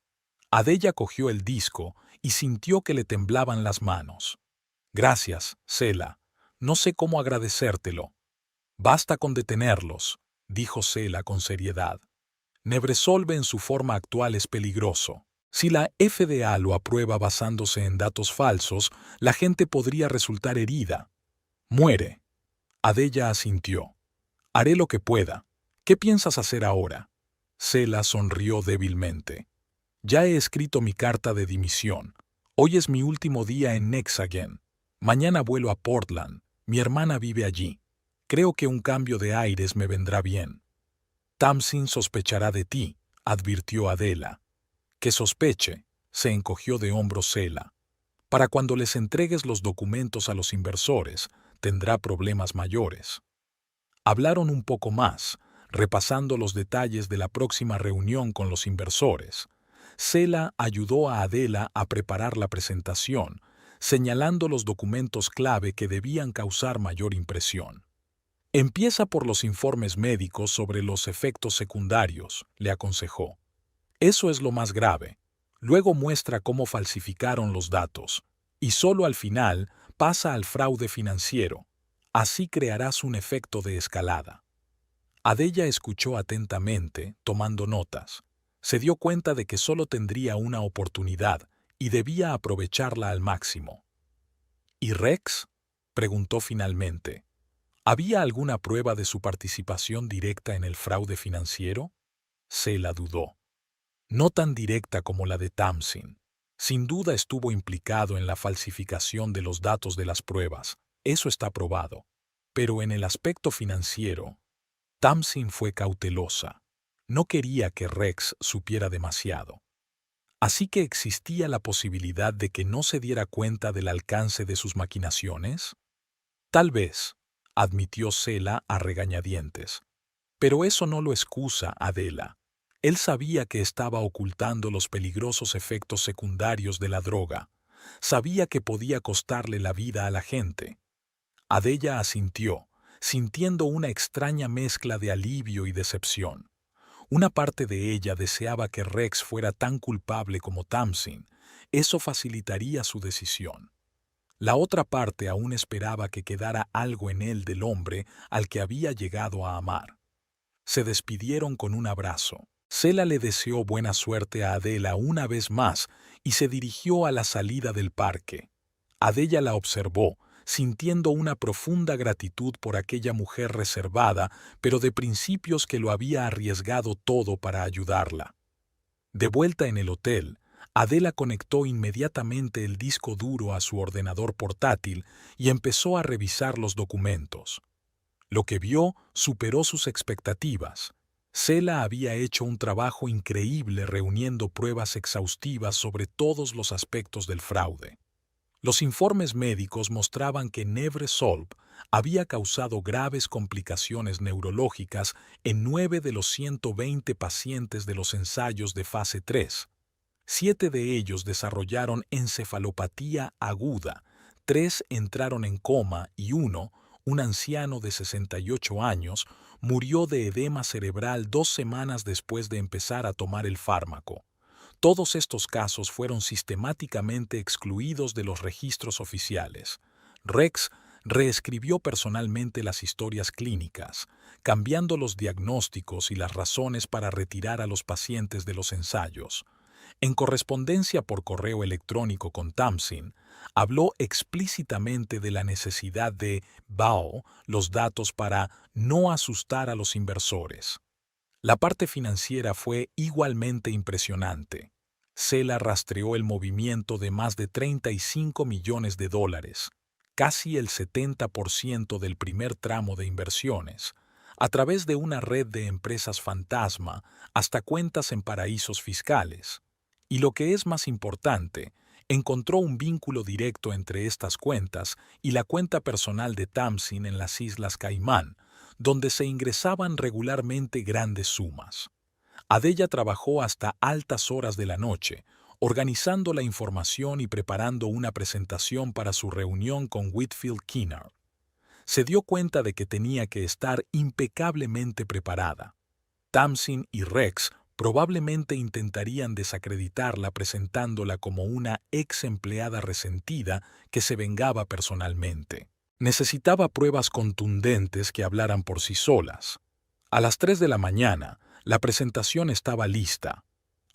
Adela cogió el disco y sintió que le temblaban las manos. «Gracias, Sela. No sé cómo agradecértelo». «Basta con detenerlos», dijo Sela con seriedad. «Nevresolve en su forma actual es peligroso. Si la FDA lo aprueba basándose en datos falsos, la gente podría resultar herida. Muere». Adela asintió. «Haré lo que pueda. ¿Qué piensas hacer ahora?». Sela sonrió débilmente. «Ya he escrito mi carta de dimisión. Hoy es mi último día en Nexagen. Mañana vuelo a Portland. Mi hermana vive allí. Creo que un cambio de aires me vendrá bien. Tamsin sospechará de ti, advirtió Adela. Que sospeche, se encogió de hombros Sela. Para cuando les entregues los documentos a los inversores, tendrá problemas mayores. Hablaron un poco más, repasando los detalles de la próxima reunión con los inversores. Sela ayudó a Adela a preparar la presentación, señalando los documentos clave que debían causar mayor impresión. Empieza por los informes médicos sobre los efectos secundarios, le aconsejó. Eso es lo más grave. Luego muestra cómo falsificaron los datos. Y solo al final pasa al fraude financiero. Así crearás un efecto de escalada. Adela escuchó atentamente, tomando notas. Se dio cuenta de que solo tendría una oportunidad y debía aprovecharla al máximo. ¿Y Rex? Preguntó finalmente. ¿Había alguna prueba de su participación directa en el fraude financiero? Sela dudó. No tan directa como la de Tamsin. Sin duda estuvo implicado en la falsificación de los datos de las pruebas, eso está probado. Pero en el aspecto financiero, Tamsin fue cautelosa. No quería que Rex supiera demasiado. Así que existía la posibilidad de que no se diera cuenta del alcance de sus maquinaciones. Tal vez, admitió Sela a regañadientes. Pero eso no lo excusa, Adela. Él sabía que estaba ocultando los peligrosos efectos secundarios de la droga. Sabía que podía costarle la vida a la gente. Adela asintió, sintiendo una extraña mezcla de alivio y decepción. Una parte de ella deseaba que Rex fuera tan culpable como Tamsin. Eso facilitaría su decisión. La otra parte aún esperaba que quedara algo en él del hombre al que había llegado a amar. Se despidieron con un abrazo. Sela le deseó buena suerte a Adela una vez más y se dirigió a la salida del parque. Adela la observó, sintiendo una profunda gratitud por aquella mujer reservada, pero de principios que lo había arriesgado todo para ayudarla. De vuelta en el hotel, Adela conectó inmediatamente el disco duro a su ordenador portátil y empezó a revisar los documentos. Lo que vio superó sus expectativas. Sela había hecho un trabajo increíble reuniendo pruebas exhaustivas sobre todos los aspectos del fraude. Los informes médicos mostraban que Nevresolv había causado graves complicaciones neurológicas en 9 de los 120 pacientes de los ensayos de fase 3. 7 de ellos desarrollaron encefalopatía aguda, 3 entraron en coma y uno, un anciano de 68 años, murió de edema cerebral 2 semanas después de empezar a tomar el fármaco. Todos estos casos fueron sistemáticamente excluidos de los registros oficiales. Rex reescribió personalmente las historias clínicas, cambiando los diagnósticos y las razones para retirar a los pacientes de los ensayos. En correspondencia por correo electrónico con Tamsin, habló explícitamente de la necesidad de los datos para no asustar a los inversores. La parte financiera fue igualmente impresionante. Sela rastreó el movimiento de más de 35 millones de dólares, casi el 70% del primer tramo de inversiones, a través de una red de empresas fantasma hasta cuentas en paraísos fiscales. Y lo que es más importante, encontró un vínculo directo entre estas cuentas y la cuenta personal de Tamsin en las Islas Caimán, donde se ingresaban regularmente grandes sumas. Adela trabajó hasta altas horas de la noche, organizando la información y preparando una presentación para su reunión con Whitfield Kennard. Se dio cuenta de que tenía que estar impecablemente preparada. Tamsin y Rex probablemente intentarían desacreditarla presentándola como una ex empleada resentida que se vengaba personalmente. Necesitaba pruebas contundentes que hablaran por sí solas. A las 3 de la mañana, la presentación estaba lista.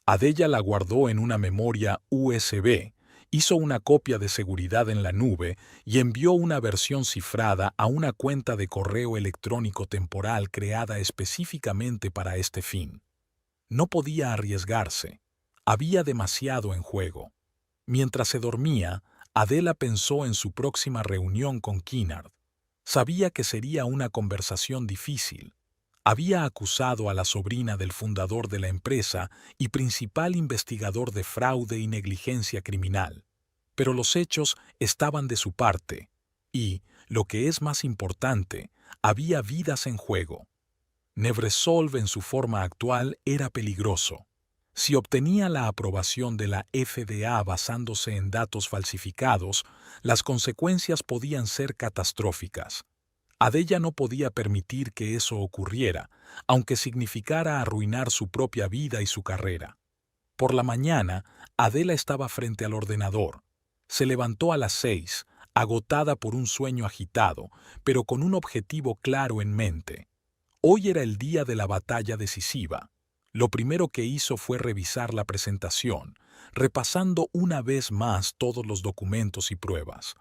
Adela la guardó en una memoria USB, hizo una copia de seguridad en la nube y envió una versión cifrada a una cuenta de correo electrónico temporal creada específicamente para este fin. No podía arriesgarse. Había demasiado en juego. Mientras se dormía, Adela pensó en su próxima reunión con Kennard. Sabía que sería una conversación difícil. Había acusado a la sobrina del fundador de la empresa y principal investigador de fraude y negligencia criminal. Pero los hechos estaban de su parte y, lo que es más importante, había vidas en juego. Nevresolv en su forma actual era peligroso. Si obtenía la aprobación de la FDA basándose en datos falsificados, las consecuencias podían ser catastróficas. Adela no podía permitir que eso ocurriera, aunque significara arruinar su propia vida y su carrera. Por la mañana, Adela estaba frente al ordenador. Se levantó a las 6, agotada por un sueño agitado, pero con un objetivo claro en mente. Hoy era el día de la batalla decisiva. Lo primero que hizo fue revisar la presentación, repasando una vez más todos los documentos y pruebas.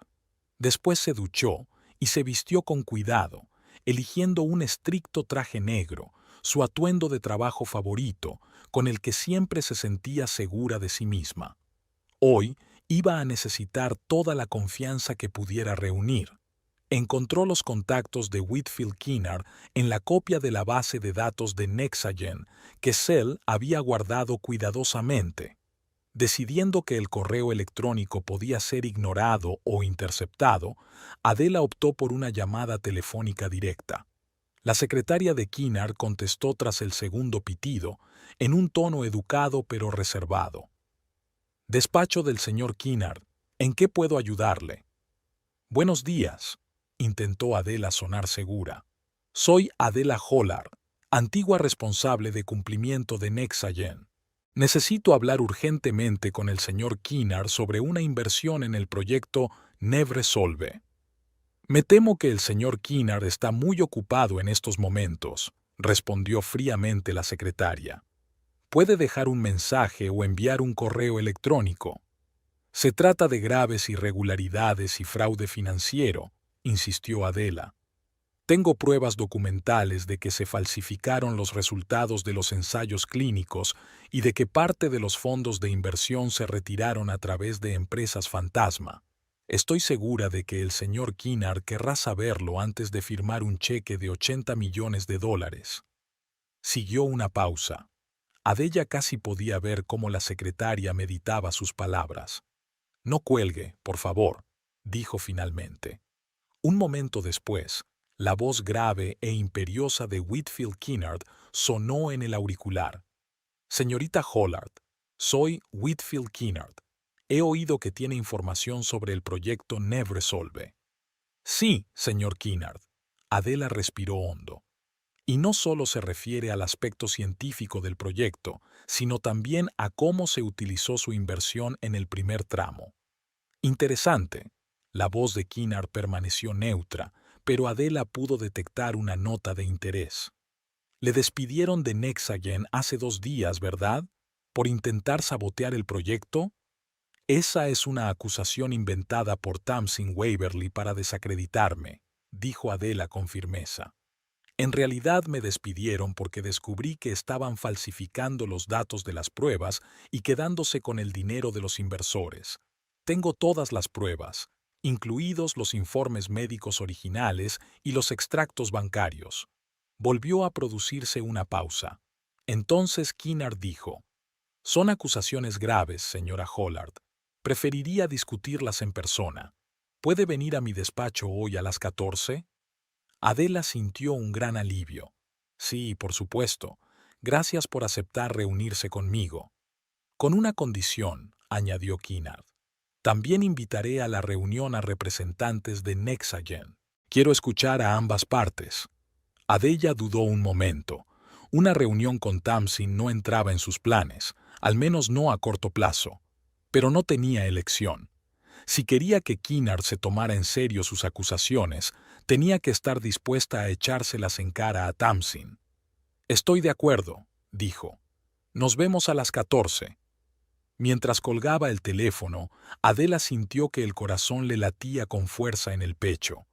Después se duchó y se vistió con cuidado, eligiendo un estricto traje negro, su atuendo de trabajo favorito, con el que siempre se sentía segura de sí misma. Hoy iba a necesitar toda la confianza que pudiera reunir. Encontró los contactos de Whitfield Kennard en la copia de la base de datos de Nexagen que Cell había guardado cuidadosamente. Decidiendo que el correo electrónico podía ser ignorado o interceptado, Adela optó por una llamada telefónica directa. La secretaria de Kennard contestó tras el segundo pitido, en un tono educado pero reservado. Despacho del señor Kennard, ¿en qué puedo ayudarle? Buenos días, intentó Adela sonar segura. Soy Adela Hollard, antigua responsable de cumplimiento de Nexagen. Necesito hablar urgentemente con el señor Kennard sobre una inversión en el proyecto Nevresolve. Me temo que el señor Kennard está muy ocupado en estos momentos, respondió fríamente la secretaria. Puede dejar un mensaje o enviar un correo electrónico. Se trata de graves irregularidades y fraude financiero, insistió Adela. Tengo pruebas documentales de que se falsificaron los resultados de los ensayos clínicos y de que parte de los fondos de inversión se retiraron a través de empresas fantasma. Estoy segura de que el señor Kennard querrá saberlo antes de firmar un cheque de $80 millones. Siguió una pausa. Adela casi podía ver cómo la secretaria meditaba sus palabras. No cuelgue, por favor, dijo finalmente. Un momento después, la voz grave e imperiosa de Whitfield Kennard sonó en el auricular. Señorita Hollard, soy Whitfield Kennard. He oído que tiene información sobre el proyecto Nevresolve. Sí, señor Kennard. Adela respiró hondo. Y no solo se refiere al aspecto científico del proyecto, sino también a cómo se utilizó su inversión en el primer tramo. Interesante. La voz de Kennard permaneció neutra, pero Adela pudo detectar una nota de interés. Le despidieron de Nexagen hace 2 días, ¿verdad? ¿Por intentar sabotear el proyecto? Esa es una acusación inventada por Tamsin Waverly para desacreditarme, dijo Adela con firmeza. En realidad me despidieron porque descubrí que estaban falsificando los datos de las pruebas y quedándose con el dinero de los inversores. Tengo todas las pruebas, incluidos los informes médicos originales y los extractos bancarios. Volvió a producirse una pausa. Entonces Kennard dijo, «Son acusaciones graves, señora Hollard. Preferiría discutirlas en persona. ¿Puede venir a mi despacho hoy a las 14? Adela sintió un gran alivio. Sí, por supuesto. Gracias por aceptar reunirse conmigo. Con una condición, añadió Kennard. También invitaré a la reunión a representantes de Nexagen. Quiero escuchar a ambas partes. Adela dudó un momento. Una reunión con Tamsin no entraba en sus planes, al menos no a corto plazo. Pero no tenía elección. Si quería que Kennard se tomara en serio sus acusaciones, tenía que estar dispuesta a echárselas en cara a Tamsin. Estoy de acuerdo, dijo. Nos vemos a las 14. Mientras colgaba el teléfono, Adela sintió que el corazón le latía con fuerza en el pecho.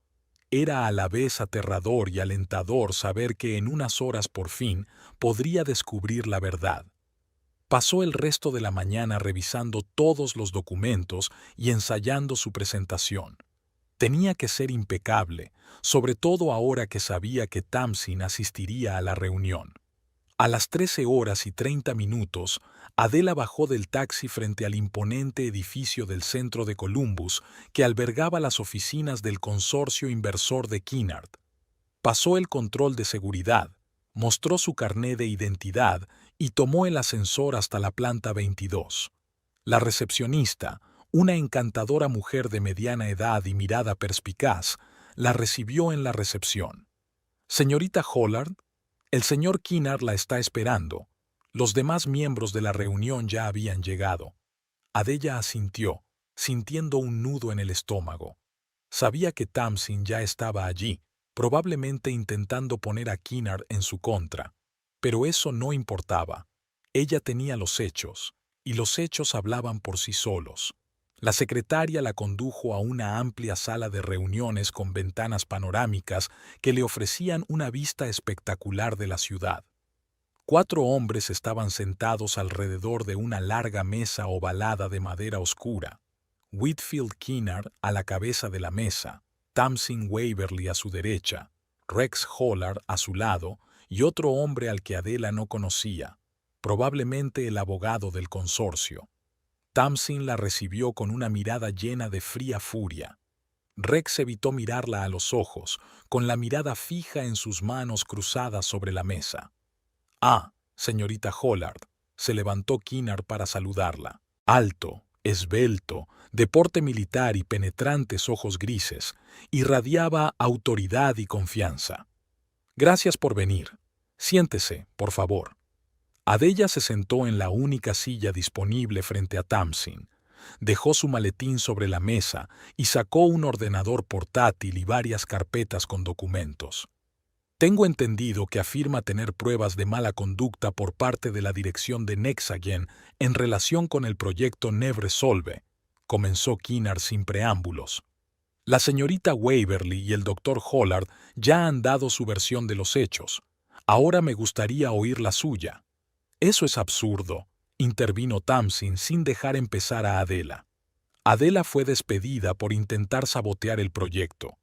Era a la vez aterrador y alentador saber que en unas horas por fin podría descubrir la verdad. Pasó el resto de la mañana revisando todos los documentos y ensayando su presentación. Tenía que ser impecable, sobre todo ahora que sabía que Tamsin asistiría a la reunión. A las 13:30, Adela bajó del taxi frente al imponente edificio del centro de Columbus que albergaba las oficinas del consorcio inversor de Kennard. Pasó el control de seguridad, mostró su carné de identidad y tomó el ascensor hasta la planta 22. La recepcionista, una encantadora mujer de mediana edad y mirada perspicaz, la recibió en la recepción. «Señorita Hollard, el señor Kennard la está esperando». Los demás miembros de la reunión ya habían llegado. Adela asintió, sintiendo un nudo en el estómago. Sabía que Tamsin ya estaba allí, probablemente intentando poner a Kennard en su contra. Pero eso no importaba. Ella tenía los hechos, y los hechos hablaban por sí solos. La secretaria la condujo a una amplia sala de reuniones con ventanas panorámicas que le ofrecían una vista espectacular de la ciudad. 4 hombres estaban sentados alrededor de una larga mesa ovalada de madera oscura. Whitfield Kennard a la cabeza de la mesa, Tamsin Waverly a su derecha, Rex Hollard a su lado y otro hombre al que Adela no conocía, probablemente el abogado del consorcio. Tamsin la recibió con una mirada llena de fría furia. Rex evitó mirarla a los ojos, con la mirada fija en sus manos cruzadas sobre la mesa. «Ah, señorita Hollard», se levantó Kennard para saludarla. Alto, esbelto, de porte militar y penetrantes ojos grises, irradiaba autoridad y confianza. «Gracias por venir. Siéntese, por favor». Adela se sentó en la única silla disponible frente a Tamsin. Dejó su maletín sobre la mesa y sacó un ordenador portátil y varias carpetas con documentos. «Tengo entendido que afirma tener pruebas de mala conducta por parte de la dirección de Nexagen en relación con el proyecto Nevresolve», comenzó Kennard sin preámbulos. «La señorita Waverly y el doctor Hollard ya han dado su versión de los hechos. Ahora me gustaría oír la suya». «Eso es absurdo», intervino Tamsin sin dejar empezar a Adela. Adela fue despedida por intentar sabotear el proyecto.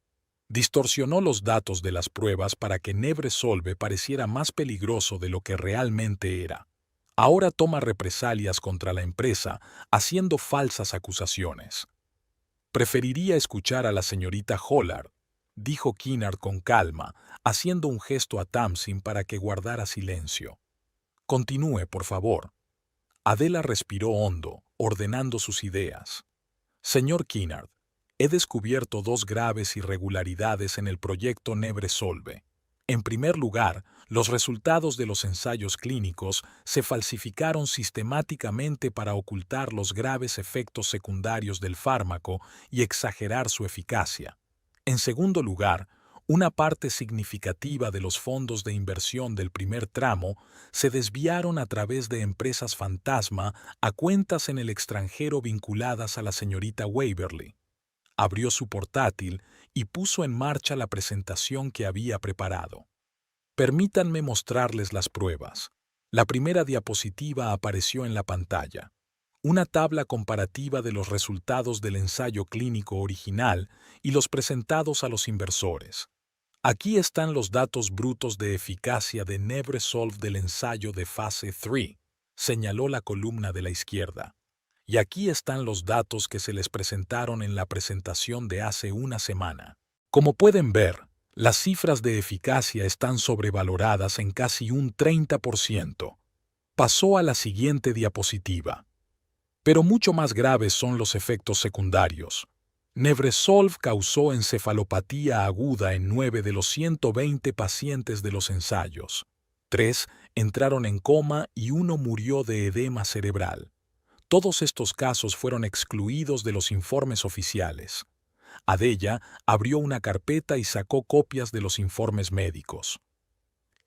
Distorsionó los datos de las pruebas para que Nevresolve pareciera más peligroso de lo que realmente era. Ahora toma represalias contra la empresa haciendo falsas acusaciones. «Preferiría escuchar a la señorita Hollard», dijo Kennard con calma, haciendo un gesto a Tamsin para que guardara silencio. «Continúe, por favor». Adela respiró hondo, ordenando sus ideas. «Señor Kennard, he descubierto 2 graves irregularidades en el proyecto Nevresolve. En primer lugar, los resultados de los ensayos clínicos se falsificaron sistemáticamente para ocultar los graves efectos secundarios del fármaco y exagerar su eficacia. En segundo lugar, una parte significativa de los fondos de inversión del primer tramo se desviaron a través de empresas fantasma a cuentas en el extranjero vinculadas a la señorita Waverly». Abrió su portátil y puso en marcha la presentación que había preparado. «Permítanme mostrarles las pruebas». La primera diapositiva apareció en la pantalla. Una tabla comparativa de los resultados del ensayo clínico original y los presentados a los inversores. «Aquí están los datos brutos de eficacia de Nevresolve del ensayo de fase 3», señaló la columna de la izquierda. «Y aquí están los datos que se les presentaron en la presentación de hace una semana. Como pueden ver, las cifras de eficacia están sobrevaloradas en casi un 30%. Pasó a la siguiente diapositiva. Pero mucho más graves son los efectos secundarios. Nevresolve causó encefalopatía aguda en 9 de los 120 pacientes de los ensayos. 3 entraron en coma y 1 murió de edema cerebral. Todos estos casos fueron excluidos de los informes oficiales». Adela abrió una carpeta y sacó copias de los informes médicos.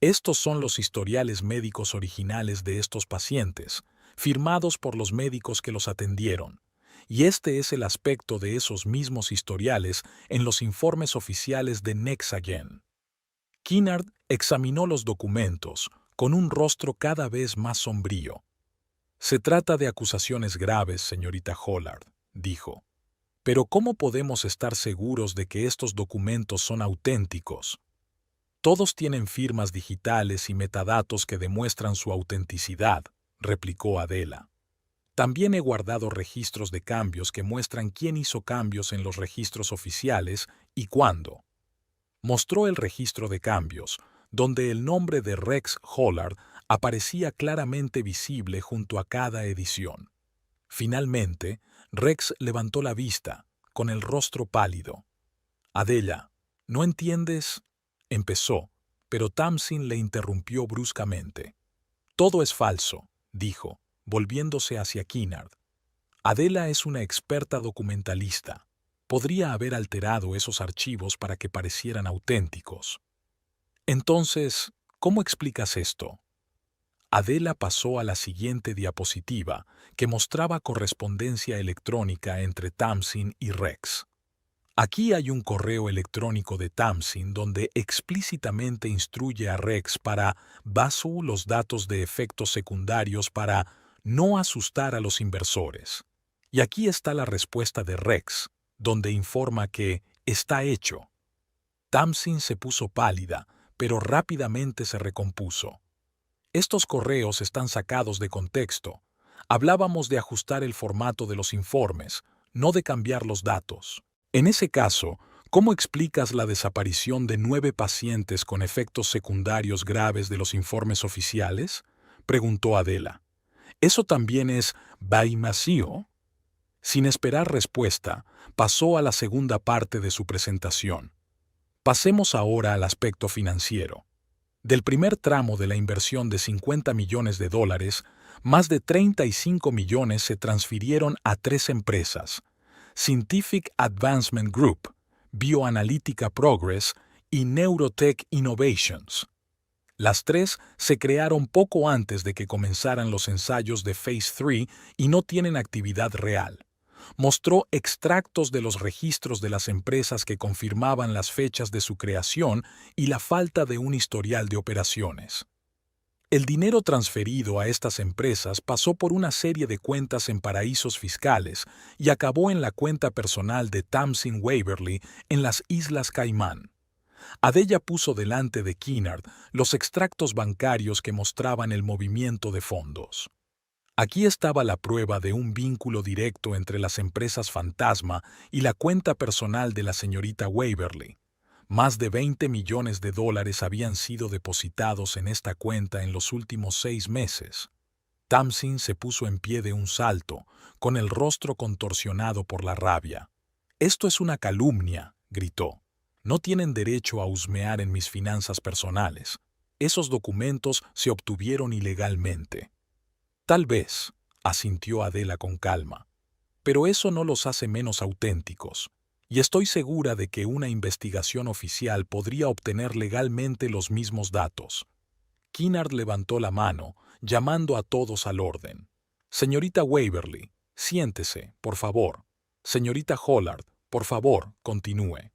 «Estos son los historiales médicos originales de estos pacientes, firmados por los médicos que los atendieron, y este es el aspecto de esos mismos historiales en los informes oficiales de Nexagen». Kennard examinó los documentos, con un rostro cada vez más sombrío. «Se trata de acusaciones graves, señorita Hollard», dijo. Pero ¿cómo podemos estar seguros de que estos documentos son auténticos? Todos tienen firmas digitales y metadatos que demuestran su autenticidad, replicó Adela. También he guardado registros de cambios que muestran quién hizo cambios en los registros oficiales y cuándo. Mostró el registro de cambios, donde el nombre de Rex Hollard aparecía claramente visible junto a cada edición. Finalmente, Rex levantó la vista, con el rostro pálido. Adela, ¿no entiendes? Empezó, pero Tamsin le interrumpió bruscamente. Todo es falso, dijo, volviéndose hacia Kinnard. Adela es una experta documentalista. Podría haber alterado esos archivos para que parecieran auténticos. Entonces, ¿cómo explicas esto? Adela pasó a la siguiente diapositiva, que mostraba correspondencia electrónica entre Tamsin y Rex. Aquí hay un correo electrónico de Tamsin donde explícitamente instruye a Rex para basar los datos de efectos secundarios para no asustar a los inversores. Y aquí está la respuesta de Rex, donde informa que está hecho. Tamsin se puso pálida, pero rápidamente se recompuso. Estos correos están sacados de contexto. Hablábamos de ajustar el formato de los informes, no de cambiar los datos. En ese caso, ¿cómo explicas la desaparición de 9 pacientes con efectos secundarios graves de los informes oficiales? Preguntó Adela. ¿Eso también es vacío? Sin esperar respuesta, pasó a la segunda parte de su presentación. Pasemos ahora al aspecto financiero. Del primer tramo de la inversión de $50 millones, más de 35 millones se transfirieron a 3 empresas: Scientific Advancement Group, Bioanalítica Progress y Neurotech Innovations. Las 3 se crearon poco antes de que comenzaran los ensayos de Phase 3 y no tienen actividad real. Mostró extractos de los registros de las empresas que confirmaban las fechas de su creación y la falta de un historial de operaciones. El dinero transferido a estas empresas pasó por una serie de cuentas en paraísos fiscales y acabó en la cuenta personal de Tamsin Waverly en las Islas Caimán. Adela puso delante de Kinnard los extractos bancarios que mostraban el movimiento de fondos. Aquí estaba la prueba de un vínculo directo entre las empresas fantasma y la cuenta personal de la señorita Waverly. Más de $20 millones habían sido depositados en esta cuenta en los últimos 6 meses. Tamsin se puso en pie de un salto, con el rostro contorsionado por la rabia. «Esto es una calumnia», gritó. «No tienen derecho a husmear en mis finanzas personales. Esos documentos se obtuvieron ilegalmente». «Tal vez», asintió Adela con calma, «pero eso no los hace menos auténticos. Y estoy segura de que una investigación oficial podría obtener legalmente los mismos datos». Kinnard levantó la mano, llamando a todos al orden. «Señorita Waverly, siéntese, por favor. Señorita Hollard, por favor, continúe».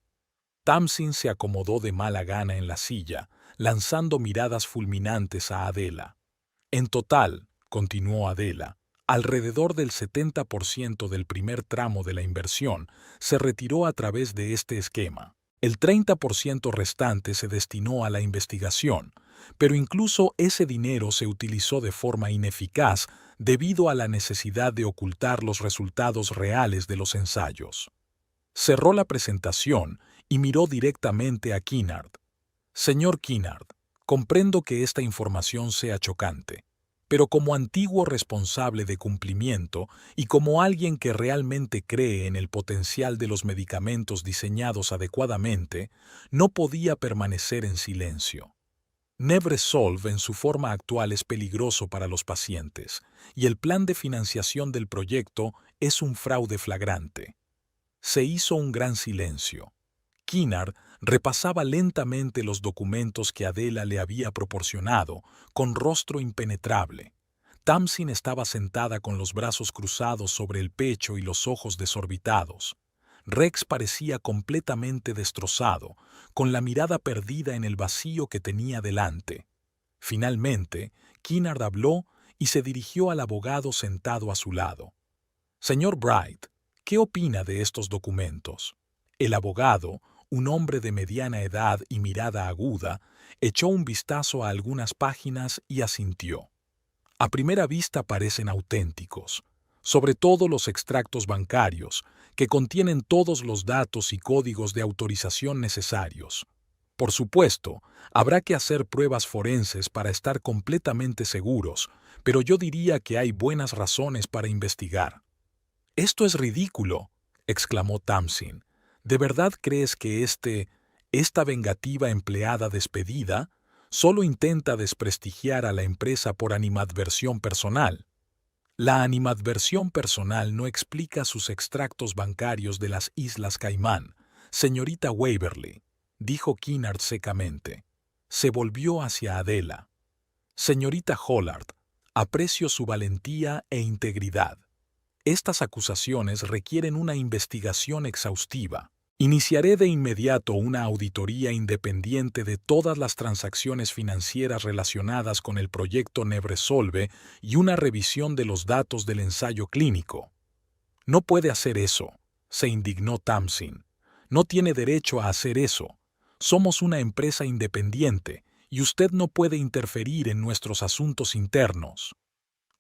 Tamsin se acomodó de mala gana en la silla, lanzando miradas fulminantes a Adela. «En total», continuó Adela, «alrededor del 70% del primer tramo de la inversión se retiró a través de este esquema. El 30% restante se destinó a la investigación, pero incluso ese dinero se utilizó de forma ineficaz debido a la necesidad de ocultar los resultados reales de los ensayos». Cerró la presentación y miró directamente a Kinnard. «Señor Kinnard, comprendo que esta información sea chocante, pero como antiguo responsable de cumplimiento y como alguien que realmente cree en el potencial de los medicamentos diseñados adecuadamente, no podía permanecer en silencio. Nevresolv en su forma actual es peligroso para los pacientes, y el plan de financiación del proyecto es un fraude flagrante». Se hizo un gran silencio. Kinnard repasaba lentamente los documentos que Adela le había proporcionado, con rostro impenetrable. Tamsin estaba sentada con los brazos cruzados sobre el pecho y los ojos desorbitados. Rex parecía completamente destrozado, con la mirada perdida en el vacío que tenía delante. Finalmente, Kinnard habló y se dirigió al abogado sentado a su lado. «Señor Bright, ¿Qué opina de estos documentos? El abogado, un hombre de mediana edad y mirada aguda, echó un vistazo a algunas páginas y asintió. A primera vista parecen auténticos, sobre todo los extractos bancarios, que contienen todos los datos y códigos de autorización necesarios. Por supuesto, habrá que hacer pruebas forenses para estar completamente seguros, pero yo diría que hay buenas razones para investigar. «Esto es ridículo», exclamó Tamsin. «¿De verdad crees que esta vengativa empleada despedida solo intenta desprestigiar a la empresa por animadversión personal? La animadversión personal no explica sus extractos bancarios de las Islas Caimán, señorita Waverly», dijo Kennard secamente. Se volvió hacia Adela. «Señorita Hollard, aprecio su valentía e integridad. Estas acusaciones requieren una investigación exhaustiva. Iniciaré de inmediato una auditoría independiente de todas las transacciones financieras relacionadas con el proyecto Nevresolve y una revisión de los datos del ensayo clínico». «No puede hacer eso», se indignó Tamsin. «No tiene derecho a hacer eso. Somos una empresa independiente y usted no puede interferir en nuestros asuntos internos».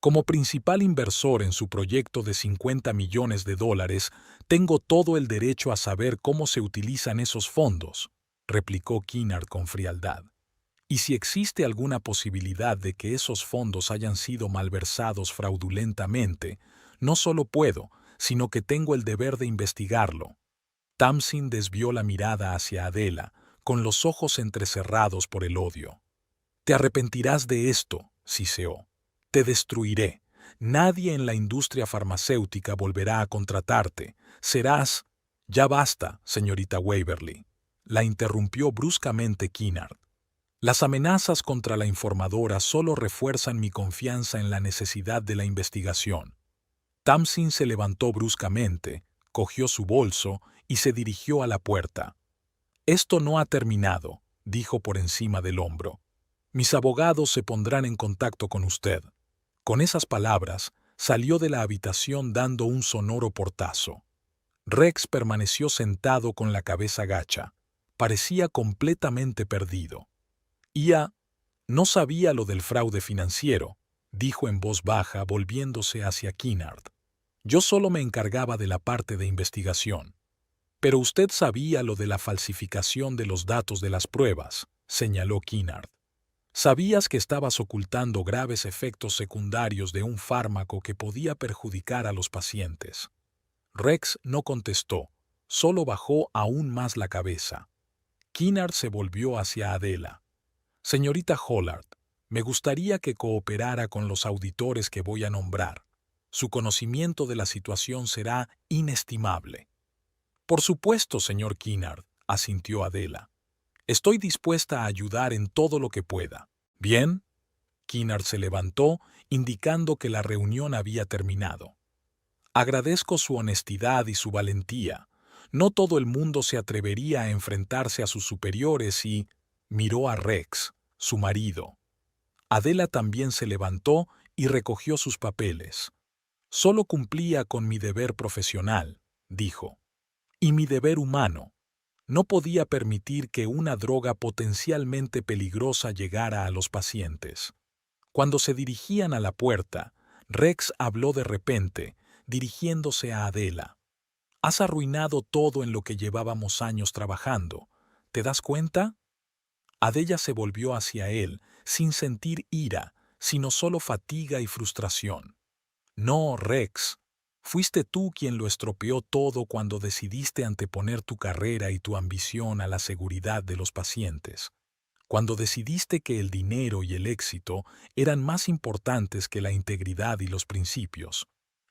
«Como principal inversor en su proyecto de $50 millones, tengo todo el derecho a saber cómo se utilizan esos fondos», replicó Kennard con frialdad. «Y si existe alguna posibilidad de que esos fondos hayan sido malversados fraudulentamente, no solo puedo, sino que tengo el deber de investigarlo». Tamsin desvió la mirada hacia Adela, con los ojos entrecerrados por el odio. «Te arrepentirás de esto», siseó. «Te destruiré. Nadie en la industria farmacéutica volverá a contratarte. Serás...» «Ya basta, señorita Waverly», la interrumpió bruscamente Kennard. «Las amenazas contra la informadora solo refuerzan mi confianza en la necesidad de la investigación». Tamsin se levantó bruscamente, cogió su bolso y se dirigió a la puerta. «Esto no ha terminado», dijo por encima del hombro. «Mis abogados se pondrán en contacto con usted». Con esas palabras, salió de la habitación dando un sonoro portazo. Rex permaneció sentado con la cabeza gacha. Parecía completamente perdido. «Ia, no sabía lo del fraude financiero», dijo en voz baja volviéndose hacia Kennard. «Yo solo me encargaba de la parte de investigación». «Pero usted sabía lo de la falsificación de los datos de las pruebas», señaló Kennard. «Sabías que estabas ocultando graves efectos secundarios de un fármaco que podía perjudicar a los pacientes». Rex no contestó, solo bajó aún más la cabeza. Kennard se volvió hacia Adela. «Señorita Hollard, me gustaría que cooperara con los auditores que voy a nombrar. Su conocimiento de la situación será inestimable». «Por supuesto, señor Kennard», asintió Adela. «Estoy dispuesta a ayudar en todo lo que pueda». «Bien». Kennard se levantó, indicando que la reunión había terminado. «Agradezco su honestidad y su valentía. No todo el mundo se atrevería a enfrentarse a sus superiores y...» Miró a Rex, su marido. Adela también se levantó y recogió sus papeles. «Solo cumplía con mi deber profesional», dijo. «Y mi deber humano. No podía permitir que una droga potencialmente peligrosa llegara a los pacientes». Cuando se dirigían a la puerta, Rex habló de repente, dirigiéndose a Adela. «Has arruinado todo en lo que llevábamos años trabajando. ¿Te das cuenta?» Adela se volvió hacia él, sin sentir ira, sino solo fatiga y frustración. «No, Rex. Fuiste tú quien lo estropeó todo cuando decidiste anteponer tu carrera y tu ambición a la seguridad de los pacientes. Cuando decidiste que el dinero y el éxito eran más importantes que la integridad y los principios».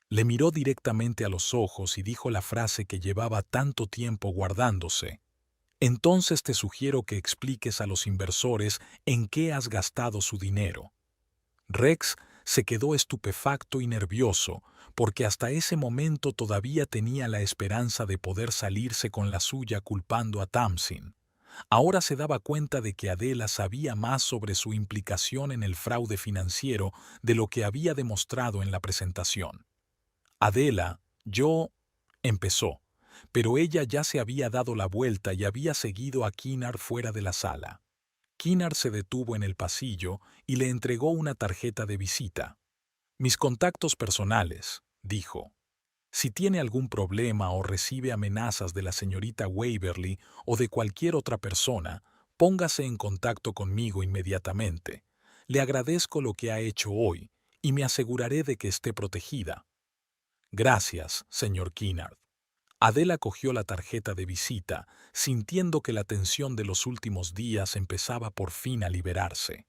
Le miró directamente a los ojos y dijo la frase que llevaba tanto tiempo guardándose. «Entonces te sugiero que expliques a los inversores en qué has gastado su dinero». Rex se quedó estupefacto y nervioso, porque hasta ese momento todavía tenía la esperanza de poder salirse con la suya culpando a Tamsin. Ahora se daba cuenta de que Adela sabía más sobre su implicación en el fraude financiero de lo que había demostrado en la presentación. «Adela, yo...» empezó, pero ella ya se había dado la vuelta y había seguido a Kinnard fuera de la sala. Kinnard se detuvo en el pasillo y le entregó una tarjeta de visita. «Mis contactos personales», dijo. «Si tiene algún problema o recibe amenazas de la señorita Waverly o de cualquier otra persona, póngase en contacto conmigo inmediatamente. Le agradezco lo que ha hecho hoy y me aseguraré de que esté protegida». «Gracias, señor Kinnard». Adela cogió la tarjeta de visita, sintiendo que la tensión de los últimos días empezaba por fin a liberarse.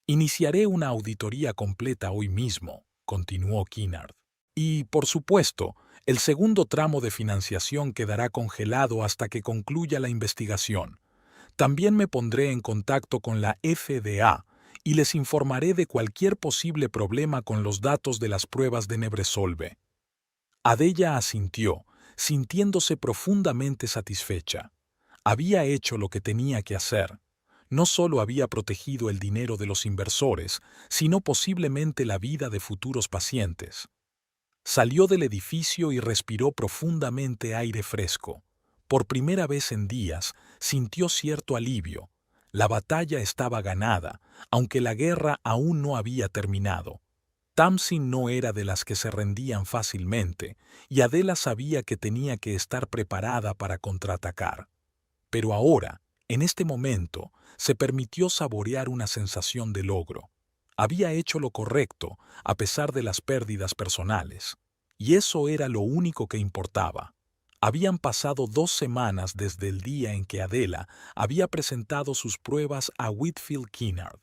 «Iniciaré una auditoría completa hoy mismo», continuó Kinnard. «Y, por supuesto, el segundo tramo de financiación quedará congelado hasta que concluya la investigación. También me pondré en contacto con la FDA y les informaré de cualquier posible problema con los datos de las pruebas de Nebresolve». Adela asintió, sintiéndose profundamente satisfecha. Había hecho lo que tenía que hacer. No solo había protegido el dinero de los inversores, sino posiblemente la vida de futuros pacientes. Salió del edificio y respiró profundamente aire fresco. Por primera vez en días, sintió cierto alivio. La batalla estaba ganada, aunque la guerra aún no había terminado. Tamsin no era de las que se rendían fácilmente, y Adela sabía que tenía que estar preparada para contraatacar. Pero ahora, en este momento, se permitió saborear una sensación de logro. Había hecho lo correcto, a pesar de las pérdidas personales. Y eso era lo único que importaba. Habían pasado 2 semanas desde el día en que Adela había presentado sus pruebas a Whitfield Kinnard.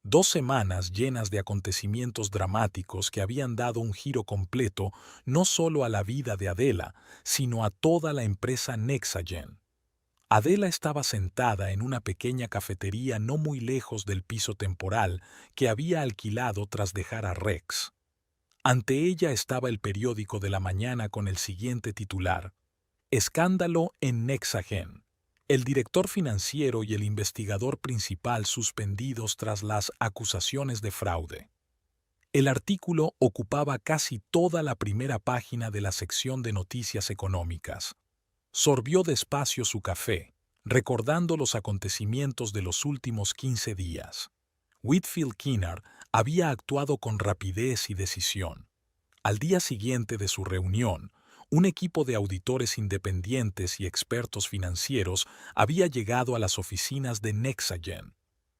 2 semanas llenas de acontecimientos dramáticos que habían dado un giro completo no solo a la vida de Adela, sino a toda la empresa Nexagen. Adela estaba sentada en una pequeña cafetería no muy lejos del piso temporal que había alquilado tras dejar a Rex. Ante ella estaba el periódico de la mañana con el siguiente titular: «Escándalo en Nexagen. El director financiero y el investigador principal suspendidos tras las acusaciones de fraude». El artículo ocupaba casi toda la primera página de la sección de noticias económicas. Sorbió despacio su café, recordando los acontecimientos de los últimos 15 días. Whitfield Kinnard había actuado con rapidez y decisión. Al día siguiente de su reunión, un equipo de auditores independientes y expertos financieros había llegado a las oficinas de Nexagen.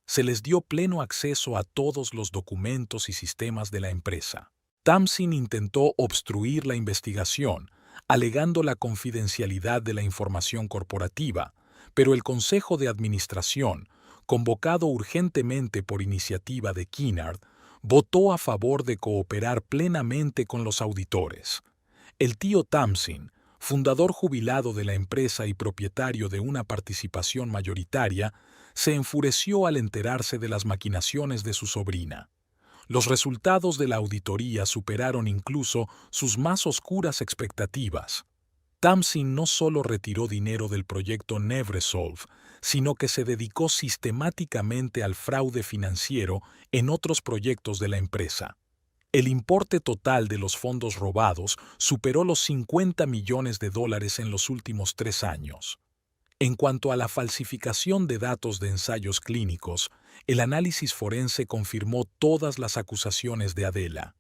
Se les dio pleno acceso a todos los documentos y sistemas de la empresa. Tamsin intentó obstruir la investigación, alegando la confidencialidad de la información corporativa, pero el Consejo de Administración, convocado urgentemente por iniciativa de Kinnard, votó a favor de cooperar plenamente con los auditores. El tío Tamsin, fundador jubilado de la empresa y propietario de una participación mayoritaria, se enfureció al enterarse de las maquinaciones de su sobrina. Los resultados de la auditoría superaron incluso sus más oscuras expectativas. Tamsin no solo retiró dinero del proyecto Nebresolve, sino que se dedicó sistemáticamente al fraude financiero en otros proyectos de la empresa. El importe total de los fondos robados superó los $50 millones en los últimos 3 años. En cuanto a la falsificación de datos de ensayos clínicos, el análisis forense confirmó todas las acusaciones de Adela.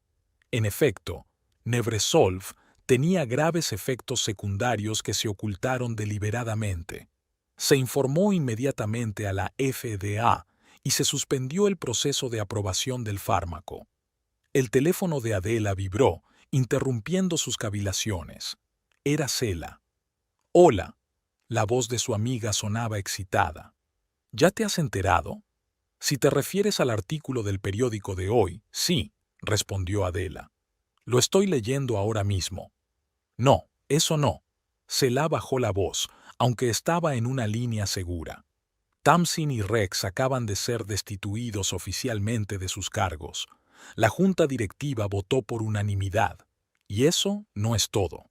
En efecto, Nebresolve tenía graves efectos secundarios que se ocultaron deliberadamente. Se informó inmediatamente a la FDA y se suspendió el proceso de aprobación del fármaco. El teléfono de Adela vibró, interrumpiendo sus cavilaciones. Era Cela. «Hola». La voz de su amiga sonaba excitada. «¿Ya te has enterado?» «Si te refieres al artículo del periódico de hoy, sí», respondió Adela. «Lo estoy leyendo ahora mismo». «No, eso no». Cela bajó la voz, aunque estaba en una línea segura. Tamsin y Rex acaban de ser destituidos oficialmente de sus cargos. La junta directiva votó por unanimidad. Y eso no es todo.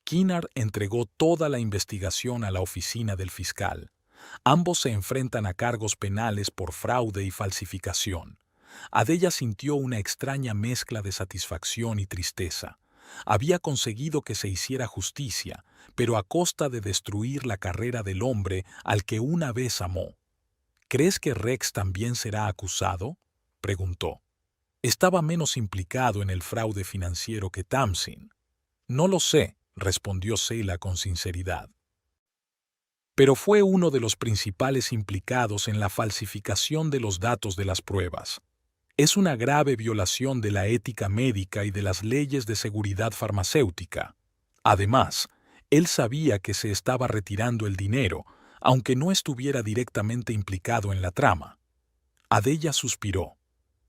Kinnard entregó toda la investigación a la oficina del fiscal. Ambos se enfrentan a cargos penales por fraude y falsificación. Adela sintió una extraña mezcla de satisfacción y tristeza. había conseguido que se hiciera justicia, pero a costa de destruir la carrera del hombre al que una vez amó. ¿Crees que Rex también será acusado?, preguntó. Estaba menos implicado en el fraude financiero que Tamsin. No lo sé, respondió Selah con sinceridad. Pero fue uno de los principales implicados en la falsificación de los datos de las pruebas. Es una grave violación de la ética médica y de las leyes de seguridad farmacéutica. Además, él sabía que se estaba retirando el dinero, aunque no estuviera directamente implicado en la trama. Adella suspiró.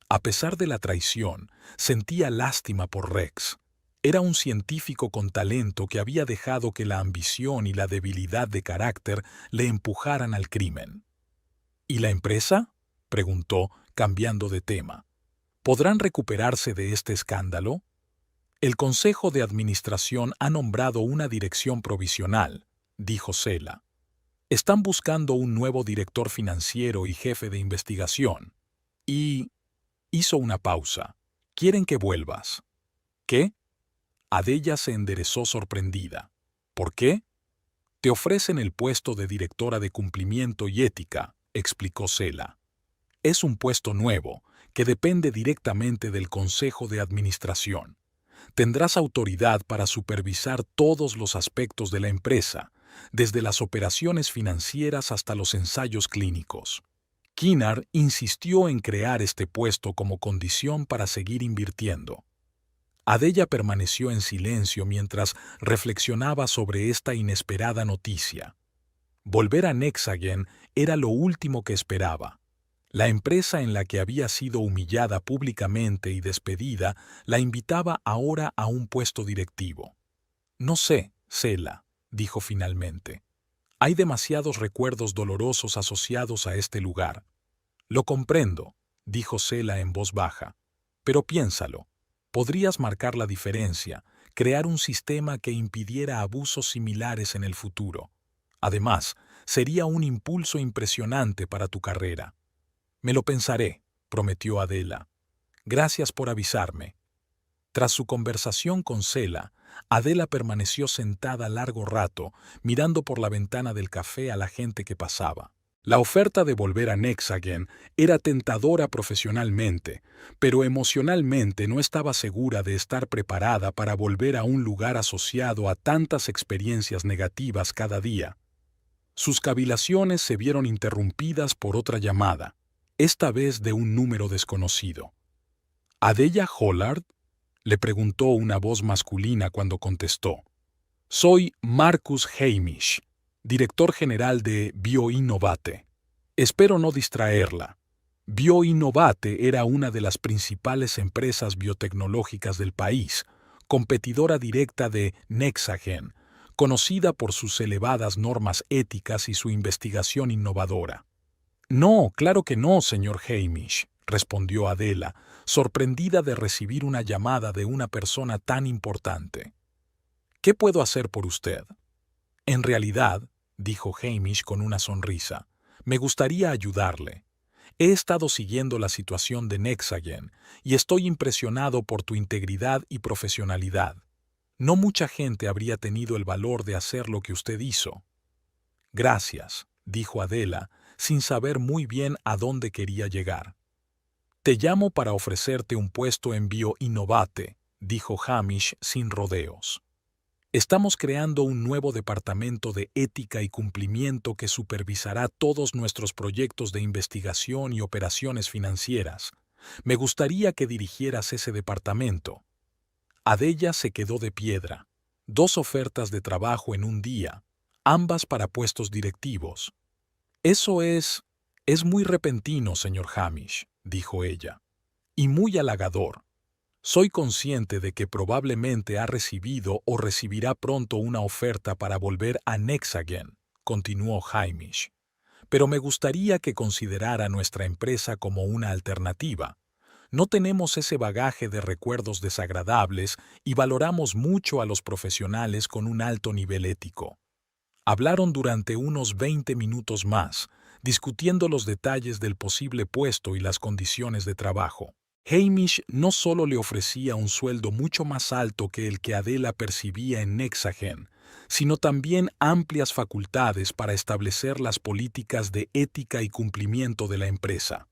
A pesar de la traición, sentía lástima por Rex. Era un científico con talento que había dejado que la ambición y la debilidad de carácter le empujaran al crimen. ¿Y la empresa?, preguntó, cambiando de tema. ¿Podrán recuperarse de este escándalo? El Consejo de Administración ha nombrado una dirección provisional, dijo Selah. Están buscando un nuevo director financiero y jefe de investigación. Y... hizo una pausa. ¿Quieren que vuelvas? ¿Qué? Adella se enderezó sorprendida. ¿Por qué? Te ofrecen el puesto de directora de cumplimiento y ética, explicó Selah. Es un puesto nuevo, que depende directamente del Consejo de Administración. Tendrás autoridad para supervisar todos los aspectos de la empresa, desde las operaciones financieras hasta los ensayos clínicos. Kinnar insistió en crear este puesto como condición para seguir invirtiendo. Adella permaneció en silencio mientras reflexionaba sobre esta inesperada noticia. Volver a Nexagen era lo último que esperaba. La empresa en la que había sido humillada públicamente y despedida la invitaba ahora a un puesto directivo. No sé, Selah, dijo finalmente. Hay demasiados recuerdos dolorosos asociados a este lugar. Lo comprendo, dijo Selah en voz baja. Pero piénsalo. Podrías marcar la diferencia, crear un sistema que impidiera abusos similares en el futuro. Además, sería un impulso impresionante para tu carrera. Me lo pensaré, prometió Adela. Gracias por avisarme. Tras su conversación con Selah, Adela permaneció sentada largo rato, mirando por la ventana del café a la gente que pasaba. La oferta de volver a Nexagen era tentadora profesionalmente, pero emocionalmente no estaba segura de estar preparada para volver a un lugar asociado a tantas experiencias negativas cada día. Sus cavilaciones se vieron interrumpidas por otra llamada, esta vez de un número desconocido. ¿Adella Hollard?, le preguntó una voz masculina cuando contestó. Soy Marcus Hamish, director general de BioInnovate. Espero no distraerla. BioInnovate era una de las principales empresas biotecnológicas del país, competidora directa de Nexagen, conocida por sus elevadas normas éticas y su investigación innovadora. No, claro que no, señor Hamish, respondió Adela, sorprendida de recibir una llamada de una persona tan importante. ¿Qué puedo hacer por usted? En realidad, dijo Hamish con una sonrisa, me gustaría ayudarle. He estado siguiendo la situación de Nexagen y estoy impresionado por tu integridad y profesionalidad. No mucha gente habría tenido el valor de hacer lo que usted hizo. Gracias, dijo Adela, sin saber muy bien a dónde quería llegar. Te llamo para ofrecerte un puesto en BioInnovate, dijo Hamish sin rodeos. Estamos creando un nuevo departamento de ética y cumplimiento que supervisará todos nuestros proyectos de investigación y operaciones financieras. Me gustaría que dirigieras ese departamento. Adella se quedó de piedra. 2 ofertas de trabajo en un día, ambas para puestos directivos. Eso es muy repentino, señor Hamish, dijo ella, y muy halagador. Soy consciente de que probablemente ha recibido o recibirá pronto una oferta para volver a Nexagen, continuó Hamish. Pero me gustaría que considerara nuestra empresa como una alternativa. No tenemos ese bagaje de recuerdos desagradables y valoramos mucho a los profesionales con un alto nivel ético. Hablaron durante unos 20 minutos más, discutiendo los detalles del posible puesto y las condiciones de trabajo. Hamish no solo le ofrecía un sueldo mucho más alto que el que Adela percibía en Nexagen, sino también amplias facultades para establecer las políticas de ética y cumplimiento de la empresa.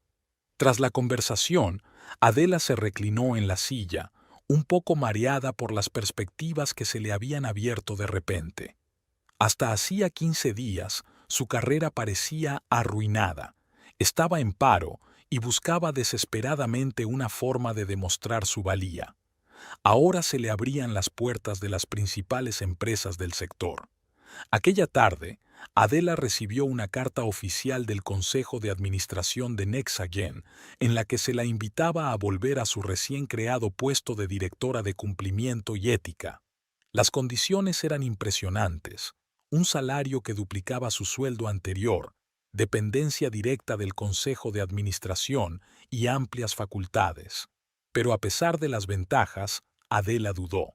Tras la conversación, Adela se reclinó en la silla, un poco mareada por las perspectivas que se le habían abierto de repente. Hasta hacía 15 días, su carrera parecía arruinada. Estaba en paro y buscaba desesperadamente una forma de demostrar su valía. Ahora se le abrían las puertas de las principales empresas del sector. Aquella tarde, Adela recibió una carta oficial del Consejo de Administración de Nexagen, en la que se la invitaba a volver a su recién creado puesto de directora de cumplimiento y ética. Las condiciones eran impresionantes: un salario que duplicaba su sueldo anterior, dependencia directa del Consejo de Administración y amplias facultades. Pero a pesar de las ventajas, Adela dudó.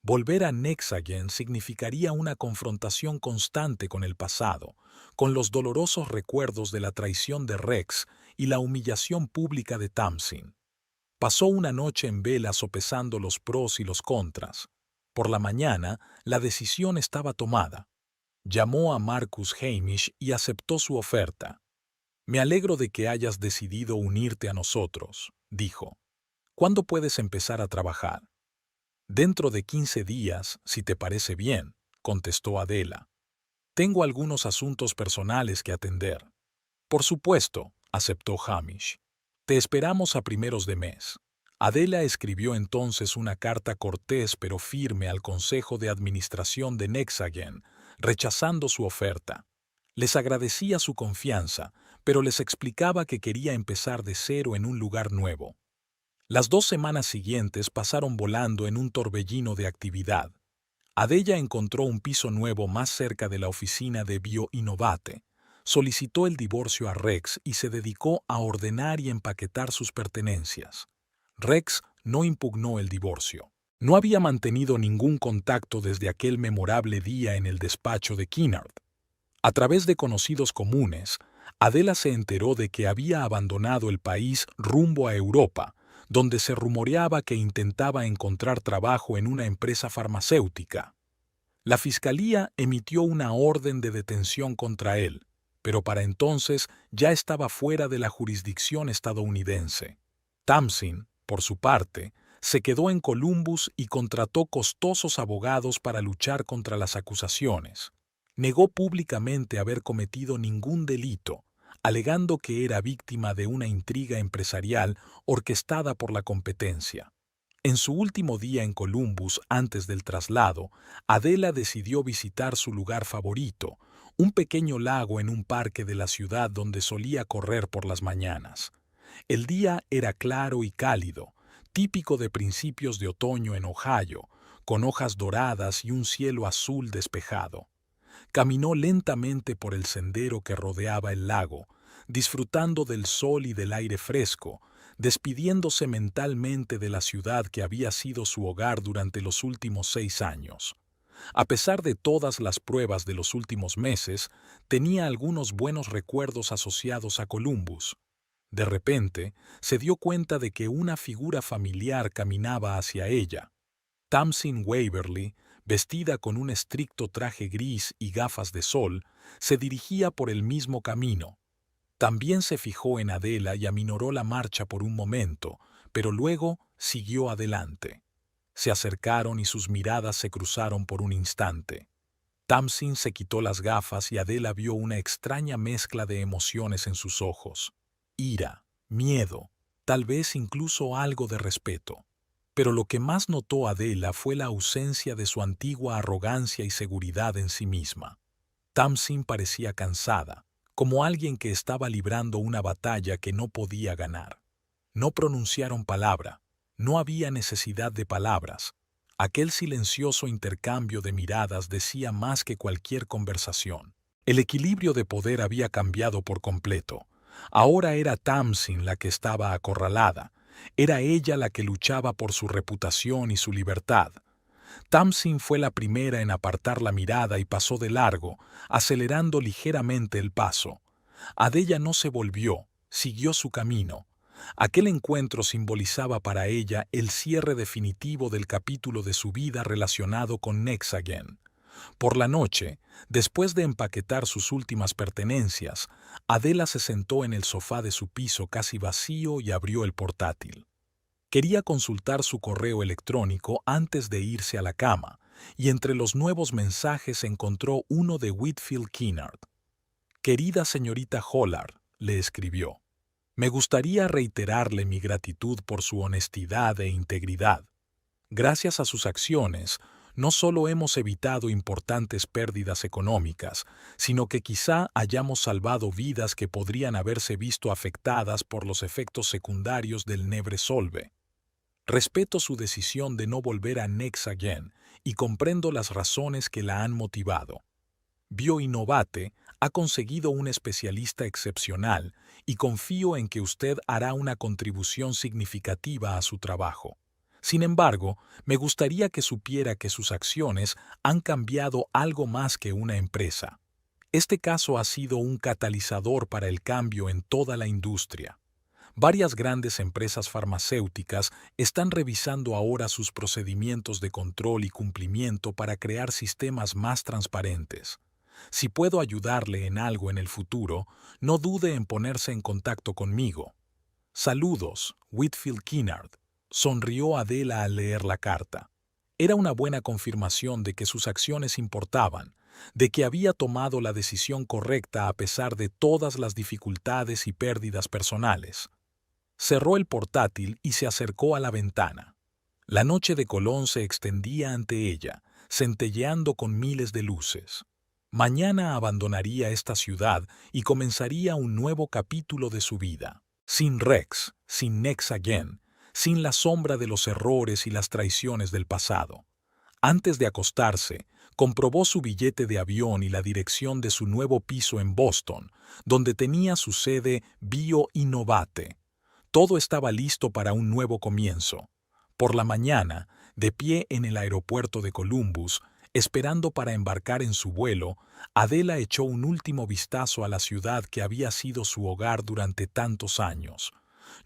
Volver a Nexagen significaría una confrontación constante con el pasado, con los dolorosos recuerdos de la traición de Rex y la humillación pública de Tamsin. Pasó una noche en vela sopesando los pros y los contras. Por la mañana, la decisión estaba tomada. Llamó a Marcus Hamish y aceptó su oferta. «Me alegro de que hayas decidido unirte a nosotros», dijo. «¿Cuándo puedes empezar a trabajar?» «Dentro de 15 días, si te parece bien», contestó Adela. «Tengo algunos asuntos personales que atender». «Por supuesto», aceptó Hamish. «Te esperamos a primeros de mes». Adela escribió entonces una carta cortés pero firme al Consejo de Administración de Nexagen, rechazando su oferta. Les agradecía su confianza, pero les explicaba que quería empezar de cero en un lugar nuevo. Las 2 semanas siguientes pasaron volando en un torbellino de actividad. Adela encontró un piso nuevo más cerca de la oficina de BioInnovate, solicitó el divorcio a Rex y se dedicó a ordenar y empaquetar sus pertenencias. Rex no impugnó el divorcio. No había mantenido ningún contacto desde aquel memorable día en el despacho de Kinnard. A través de conocidos comunes, Adela se enteró de que había abandonado el país rumbo a Europa, donde se rumoreaba que intentaba encontrar trabajo en una empresa farmacéutica. La fiscalía emitió una orden de detención contra él, pero para entonces ya estaba fuera de la jurisdicción estadounidense. Tamsin, por su parte, se quedó en Columbus y contrató costosos abogados para luchar contra las acusaciones. Negó públicamente haber cometido ningún delito, alegando que era víctima de una intriga empresarial orquestada por la competencia. En su último día en Columbus, antes del traslado, Adela decidió visitar su lugar favorito, un pequeño lago en un parque de la ciudad donde solía correr por las mañanas. El día era claro y cálido, típico de principios de otoño en Ohio, con hojas doradas y un cielo azul despejado. Caminó lentamente por el sendero que rodeaba el lago, disfrutando del sol y del aire fresco, despidiéndose mentalmente de la ciudad que había sido su hogar durante los últimos 6 años. A pesar de todas las pruebas de los últimos meses, tenía algunos buenos recuerdos asociados a Columbus. De repente, se dio cuenta de que una figura familiar caminaba hacia ella. Tamsin Waverly, vestida con un estricto traje gris y gafas de sol, se dirigía por el mismo camino. También se fijó en Adela y aminoró la marcha por un momento, pero luego siguió adelante. Se acercaron y sus miradas se cruzaron por un instante. Tamsin se quitó las gafas y Adela vio una extraña mezcla de emociones en sus ojos: ira, miedo, tal vez incluso algo de respeto. Pero lo que más notó Adela fue la ausencia de su antigua arrogancia y seguridad en sí misma. Tamsin parecía cansada, como alguien que estaba librando una batalla que no podía ganar. No pronunciaron palabra, no había necesidad de palabras. Aquel silencioso intercambio de miradas decía más que cualquier conversación. El equilibrio de poder había cambiado por completo. Ahora era Tamsin la que estaba acorralada. Era ella la que luchaba por su reputación y su libertad. Tamsin fue la primera en apartar la mirada y pasó de largo, acelerando ligeramente el paso. Adela no se volvió, siguió su camino. Aquel encuentro simbolizaba para ella el cierre definitivo del capítulo de su vida relacionado con Nexagen. Por la noche, después de empaquetar sus últimas pertenencias, Adela se sentó en el sofá de su piso casi vacío y abrió el portátil. Quería consultar su correo electrónico antes de irse a la cama, y entre los nuevos mensajes encontró uno de Whitfield Kennard. «Querida señorita Hollard», le escribió, «me gustaría reiterarle mi gratitud por su honestidad e integridad. Gracias a sus acciones, no solo hemos evitado importantes pérdidas económicas, sino que quizá hayamos salvado vidas que podrían haberse visto afectadas por los efectos secundarios del Nevresolve. Respeto su decisión de no volver a Nexagen y comprendo las razones que la han motivado. Bioinnovate ha conseguido un especialista excepcional y confío en que usted hará una contribución significativa a su trabajo. Sin embargo, me gustaría que supiera que sus acciones han cambiado algo más que una empresa. Este caso ha sido un catalizador para el cambio en toda la industria. Varias grandes empresas farmacéuticas están revisando ahora sus procedimientos de control y cumplimiento para crear sistemas más transparentes. Si puedo ayudarle en algo en el futuro, no dude en ponerse en contacto conmigo. Saludos, Whitfield Kennard. Sonrió Adela al leer la carta. Era una buena confirmación de que sus acciones importaban, de que había tomado la decisión correcta a pesar de todas las dificultades y pérdidas personales. Cerró el portátil y se acercó a la ventana. La noche de Colón se extendía ante ella, centelleando con miles de luces. Mañana abandonaría esta ciudad y comenzaría un nuevo capítulo de su vida. Sin Rex, sin Nexagen, sin la sombra de los errores y las traiciones del pasado. Antes de acostarse, comprobó su billete de avión y la dirección de su nuevo piso en Boston, donde tenía su sede Bioinnovate. Todo estaba listo para un nuevo comienzo. Por la mañana, de pie en el aeropuerto de Columbus, esperando para embarcar en su vuelo, Adela echó un último vistazo a la ciudad que había sido su hogar durante tantos años.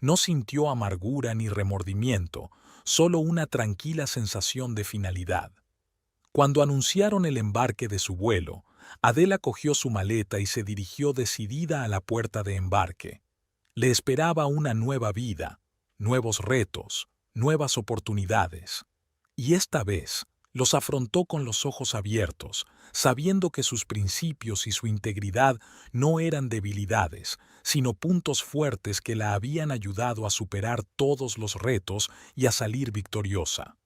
No sintió amargura ni remordimiento, solo una tranquila sensación de finalidad. Cuando anunciaron el embarque de su vuelo, Adela cogió su maleta y se dirigió decidida a la puerta de embarque. Le esperaba una nueva vida, nuevos retos, nuevas oportunidades. Y esta vez los afrontó con los ojos abiertos, sabiendo que sus principios y su integridad no eran debilidades, sino puntos fuertes que la habían ayudado a superar todos los retos y a salir victoriosa.